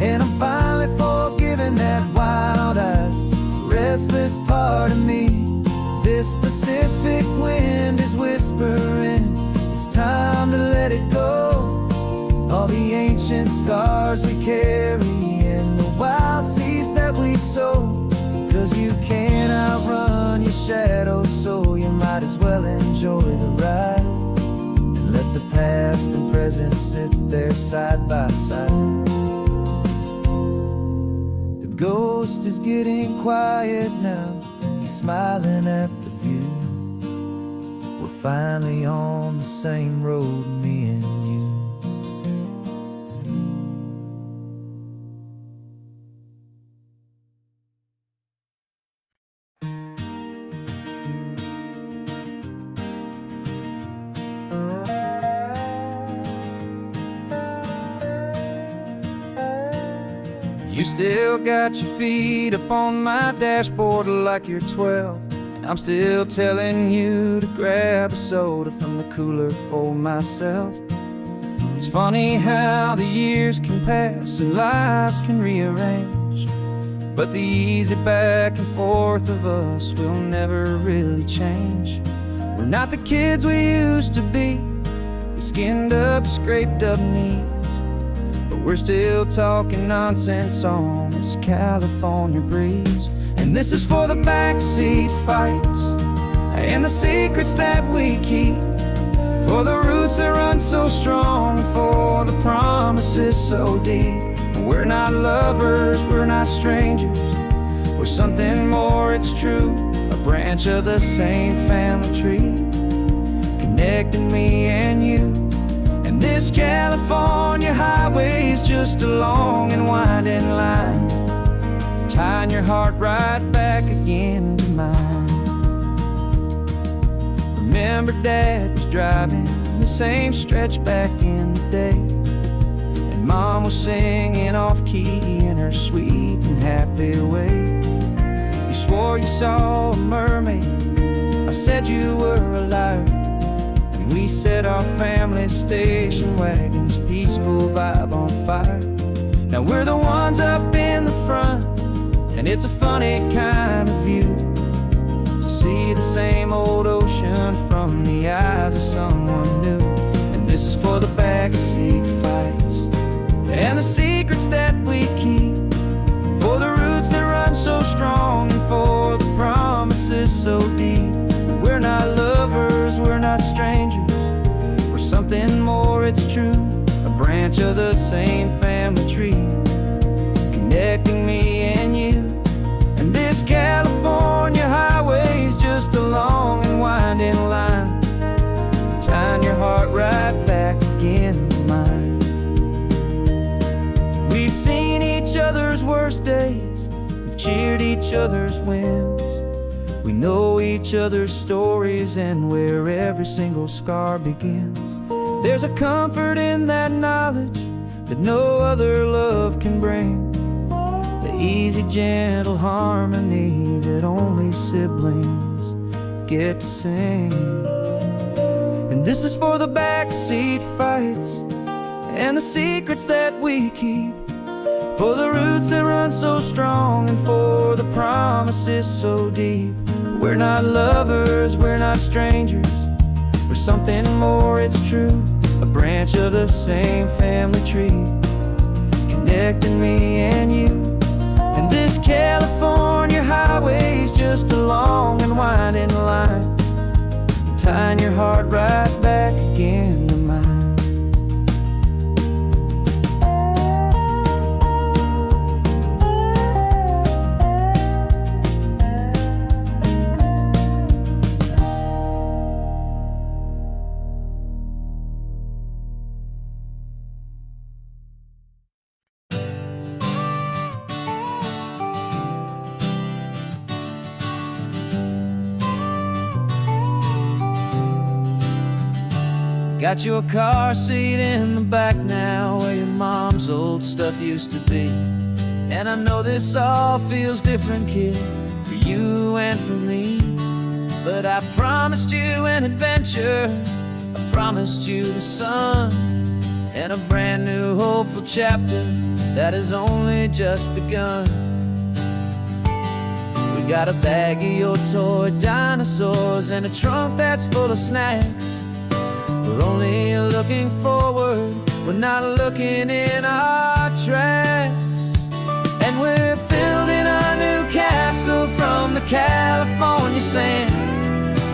and I'm finally forgiving that wild-eyed, restless part of me. This Pacific wind is whispering, it's time to let it go. All the ancient scars we carry and the wild seeds that we sow. 'Cause you can't outrun your shadow, so you might as well enjoy the ride. Let the past and present sit there side by side. The ghost is getting quiet now, he's smiling at the view. We're finally on the same road, me and you. You still got your feet up on my dashboard like you're 12, and I'm still telling you to grab a soda from the cooler for myself. It's funny how the years can pass and lives can rearrange, but the easy back and forth of us will never really change. We're not the kids we used to be, with skinned up, scraped up knees, but we're still talking nonsense on this California breeze. And this is for the backseat fights and the secrets that we keep, for the roots that run so strong, for the promises so deep. We're not lovers, we're not strangers, we're something more, it's true, a branch of the same family tree, connecting me and you. And this California highway is just a long and winding line, tying your heart right back again to mine. Remember Dad was driving the same stretch back in the day, and Mom was singing off-key in her sweet and happy way. You swore you saw a mermaid, I said you were a liar, and we set our family station wagons, peaceful vibe on fire. Now we're the ones up in the front, and it's a funny kind of view to see the same old ocean from the eyes of someone new. And this is for the backseat of the same family tree, connecting me and you. And this California highway's just a long and winding line, tying your heart right back again to mine. We've seen each other's worst days, we've cheered each other's wins. We know each other's stories and where every single scar begins. There's a comfort in that knowledge that no other love can bring, the easy, gentle harmony that only siblings get to sing. And this is for the backseat fights and the secrets that we keep, for the roots that run so strong and for the promises so deep. We're not lovers, we're not strangers, we're something more, it's true. A branch of the same family tree, connecting me and you. And this California highway's just a long and winding line, tying your heart right back again to mine. Got your car seat in the back now, where your mom's old stuff used to be. And I know this all feels different, kid, for you and for me. But I promised you an adventure, I promised you the sun, and a brand new hopeful chapter that has only just begun. We got a bag of your toy dinosaurs and a trunk that's full of snacks. We're only looking forward, we're not looking in our tracks. And we're building a new castle from the California sand,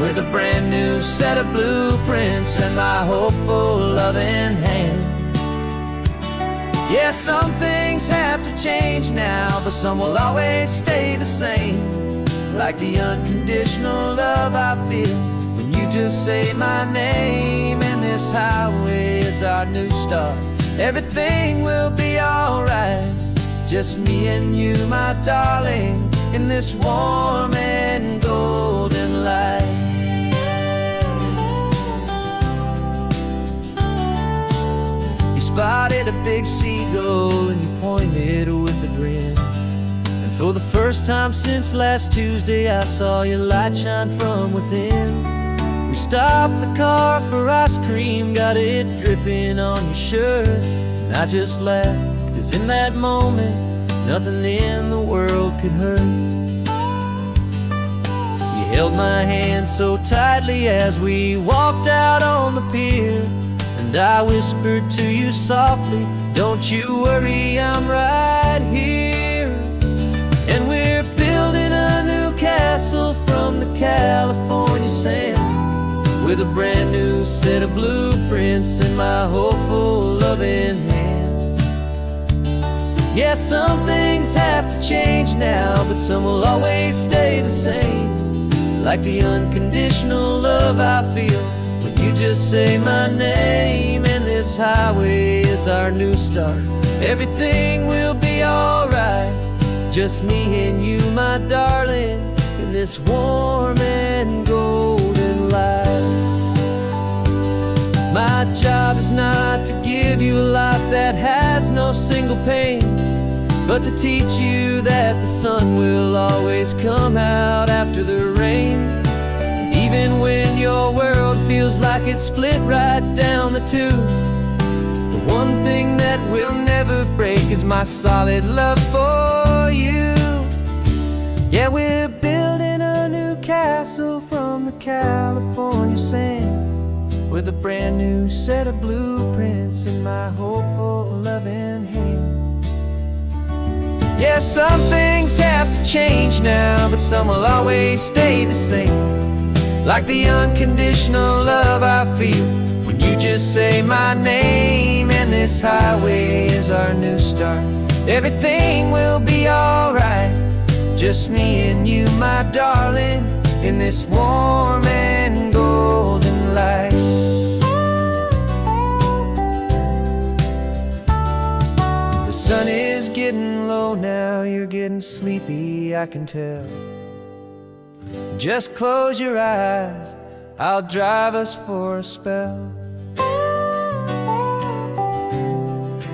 with a brand new set of blueprints and my hopeful loving hand. Yeah, some things have to change now, but some will always stay the same, like the unconditional love I feel when you just say my name. And this highway is our new start, everything will be alright, just me and you, my darling, in this warm and golden light. You spotted a big seagull and you pointed with a grin, and for the first time since last Tuesday I saw your light shine from within. We stopped the car for ice cream, got it dripping on your shirt, and I just laughed, 'cause in that moment nothing in the world could hurt. You held my hand so tightly as we walked out on the pier, and I whispered to you softly, don't you worry, I'm right here. And we're building a new castle from the California sand, with a brand new set of blueprints in my hopeful loving hand. Yeah, some things have to change now, but some will always stay the same, like the unconditional love I feel when you just say my name. And this highway is our new start, everything will be alright, just me and you, my darling, in this warm and golden light. My job is not to give you a life that has no single pain, but to teach you that the sun will always come out after the rain. Even when your world feels like it's split right down the two, the one thing that will never break is my solid love for you. Yeah, we're building a new castle from the California sand, with a brand new set of blueprints in my hopeful loving hand. Yeah, some things have to change now, but some will always stay the same, like the unconditional love I feel when you You just say my name, and this highway is our new start. Everything will be alright, just me and you, my darling, in this warm and golden light. The sun is getting low now, you're getting sleepy, I can tell. Just close your eyes, I'll drive us for a spell.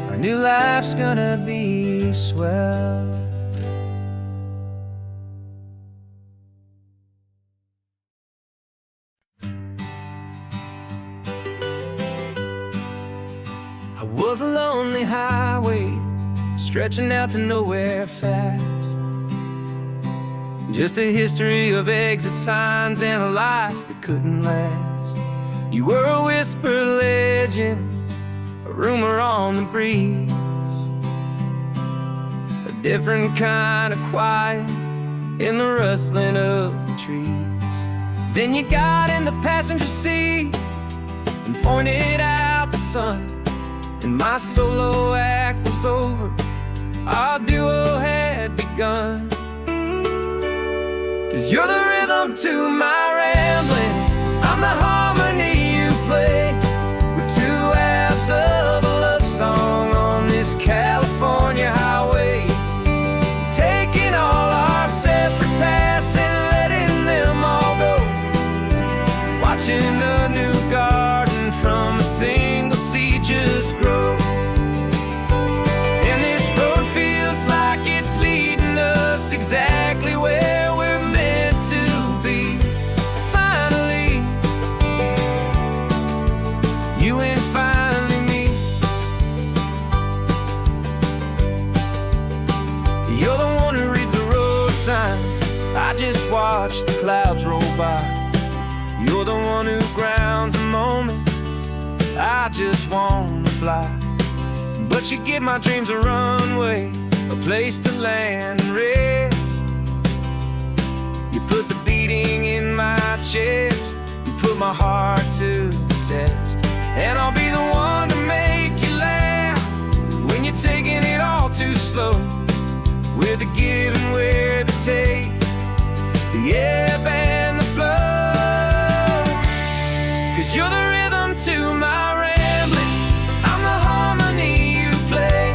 Our new life's gonna be swell. I was a lonely highway, stretching out to nowhere fast. Just a history of exit signs and a life that couldn't last. You were a whisper legend, a rumor on the breeze, a different kind of quiet in the rustling of the trees. Then you got in the passenger seat and pointed out the sun, and my solo act was over, our duo had begun. 'Cause you're the rhythm to my rambling, I'm the harmony you play. We're two halves of a love song on this California highway, taking all our separate paths and letting them all go, watching a new garden from a single seed just grow. And this road feels like it's leading us exactly where we're meant to be. Finally, you and finally me. You're the one who reads the road signs, I just watch the clouds roll by. You're the one who grounds a moment, I just wanna fly. But you give my dreams a runway, a place to land and rest. You put the beating in my chest, you put my heart to the test. And I'll be the one to make you laugh when you're taking it all too slow. We're the give and we're the take, the ebb and the flow. 'Cause you're the rhythm to my rambling, I'm the harmony you play.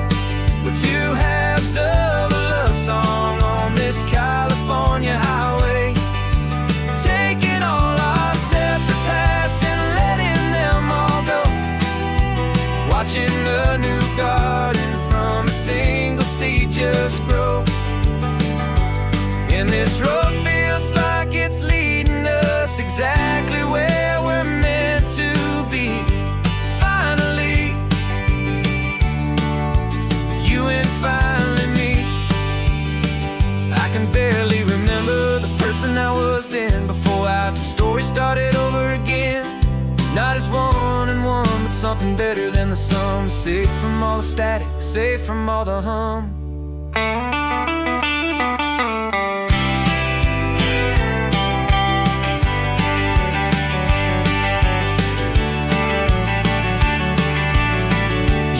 We're two halves of a love song on this California highway, taking all our separate paths and letting them all go, watching a new garden from a single seed just grow. And this road feels like it's leading us exactly where we're meant to be. Finally, you and finally me. I can barely remember the person I was then, before our two stories started over again. Not as one and one, but something better than the sum. Safe from all the static, safe from all the hum.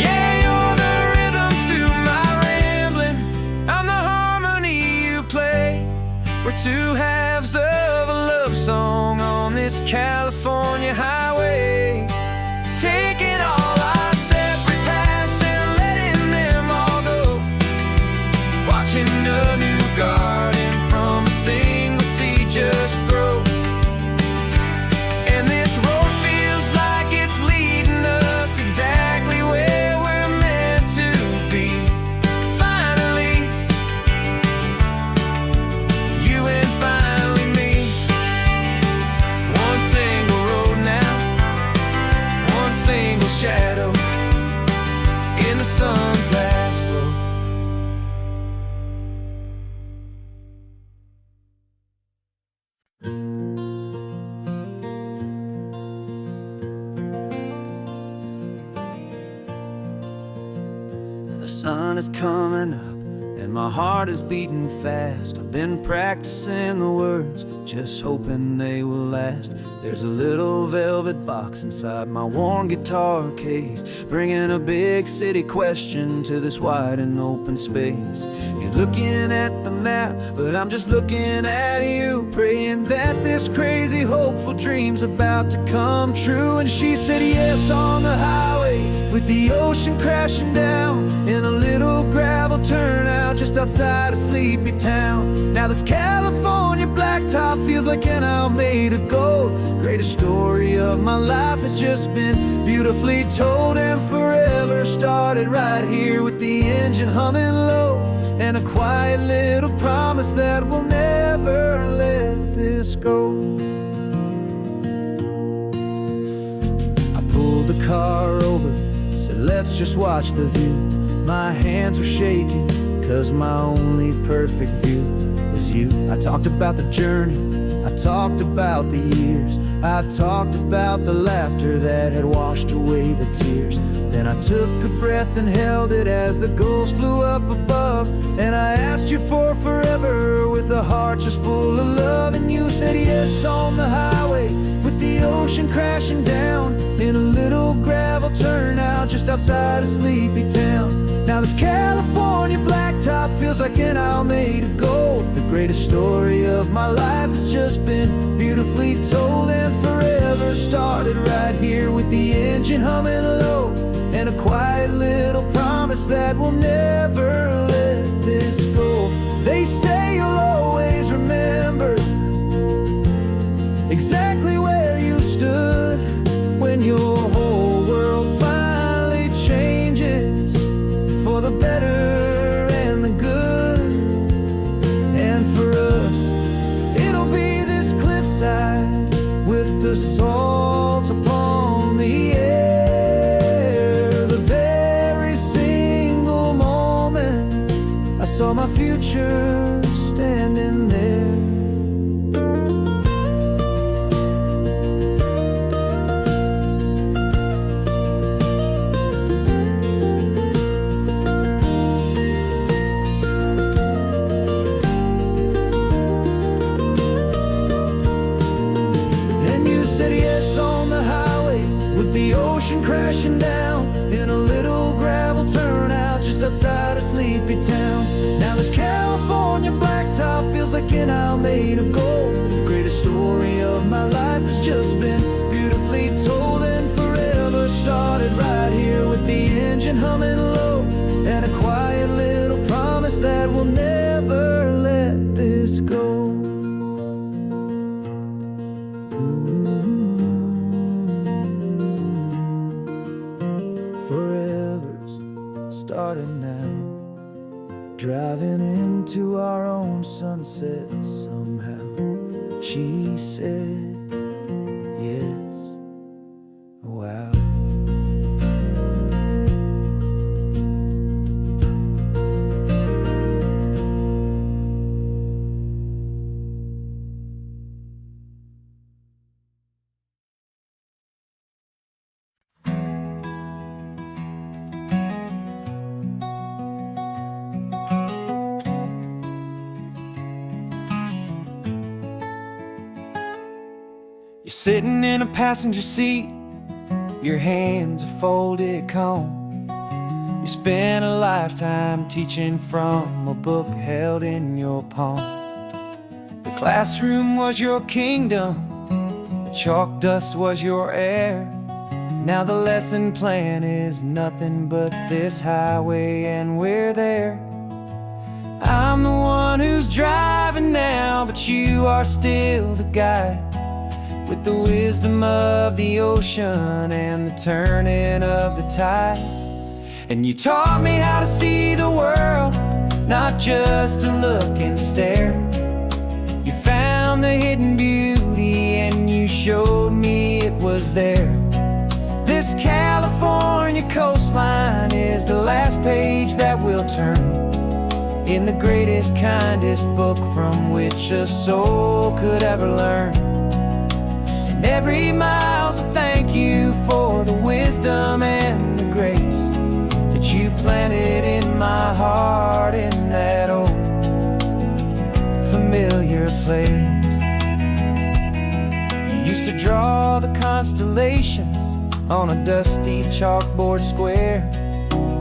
Yeah, you're the rhythm to my rambling, I'm the harmony you play. We're two halves of a love song on this California highway, taking all our separate paths and letting them all go, watching a new garden from a single seed just grow. And this road feels like it's leading us exactly where we're meant to be. Finally, you and finally me. One single road now, one single shadow in the sun's last glow. The sun is coming up and and my heart is beating fast. I've been practicing the words, just hoping they will last. There's a little velvet box inside my worn guitar case, bringing a big city question to this wide and open space. You're looking at the map, but I'm just looking at you, praying that this crazy hopeful dream's about to come true. And she said yes on the highway, with the ocean crashing down, in a little gravel turnout just outside a sleepy town. Now this California blacktop feels like an owl made of gold. Greatest story of my life has just been beautifully told, and forever started right here with the engine humming low, and a quiet little promise that we'll never let this go. I pulled the car over, said let's just watch the view. My hands were shaking, cause my only perfect view was you. I talked about the journey, I talked about the years, I talked about the laughter that had washed away the tears. Then I took a breath and held it as the gulls flew up above, and I asked you for forever with a heart just full of love. And you said yes on the highway, with the ocean crashing down, in a little gravel turnout just outside a sleepy town. Now this California blacktop feels like an owl made of gold. The greatest story of my life has just been beautifully told, and forever started right here with the engine humming low, and a quiet little promise that we'll never let this go. They say you'll always remember exactly where you stood when your whole world finally changes for the better and the good. And for us, it'll be this cliffside with the salt upon the air. The very single moment I saw my future standing there. The ocean crashing down, in a little gravel turnout just outside a sleepy town. Now this California blacktop feels like an owl made of gold. The greatest story of my life has just been beautifully told, and forever started right here with the engine humming low, and a quiet little promise that we'll never let this go. Starting now, driving into our own sunset somehow. She said yes, wow. You're sitting in a passenger seat, your hands are folded calm. You spent a lifetime teaching from a book held in your palm. The classroom was your kingdom, the chalk dust was your air. Now the lesson plan is nothing but this highway, and we're there. I'm the one who's driving now, but you are still the guide, with the wisdom of the ocean and the turning of the tide. And you taught me how to see the world, not just to look and stare. You found the hidden beauty and you showed me it was there. This California coastline is the last page that we'll turn in the greatest, kindest book from which a soul could ever learn. Every mile's a thank you for the wisdom and the grace that you planted in my heart in that old familiar place. You used to draw the constellations on a dusty chalkboard square.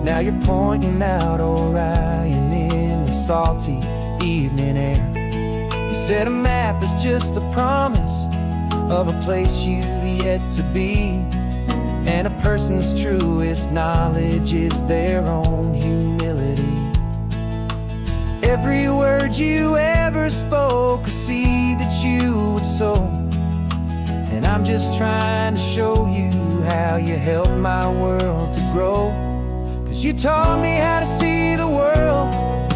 Now you're pointing out Orion in the salty evening air. You said a map is just a promise of a place you've yet to be, and a person's truest knowledge is their own humility. Every word you ever spoke, a seed that you would sow, and I'm just trying to show you how you helped my world to grow. 'Cause you taught me how to see the world,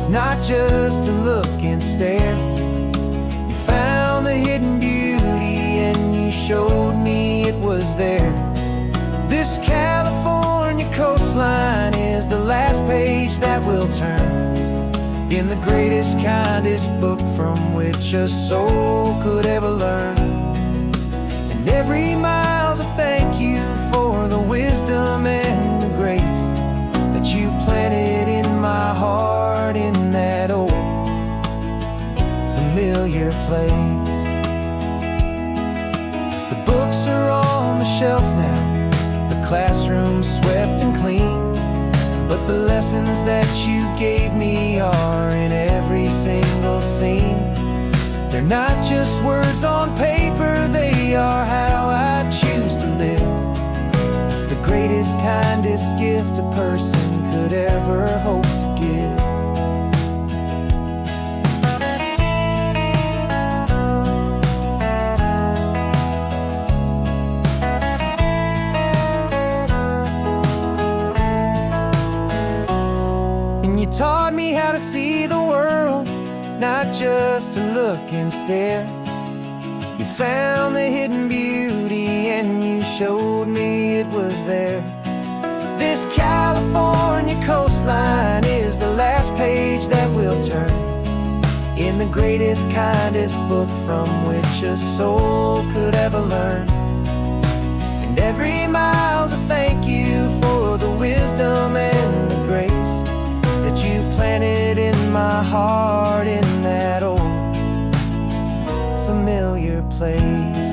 not just to look and stare. You found the hidden beauty and you showed me it was there. This California coastline is the last page that we'll turn in the greatest, kindest book from which a soul could ever learn. And every mile's a thank you for the wisdom and the grace that you planted in my heart in that old familiar place. The books are on the shelf now, the classroom swept and clean, but the lessons that you gave me are in every single scene. They're not just words on paper, they are how I choose to live. The greatest, kindest gift a person could ever hope to give. You taught me how to see the world, not just to look and stare. You found the hidden beauty and you showed me it was there. This California coastline is the last page that we'll turn in the greatest, kindest book from which a soul could ever learn. And every mile's a thank you for the wisdom and the grace that you planted in my heart in that old familiar place.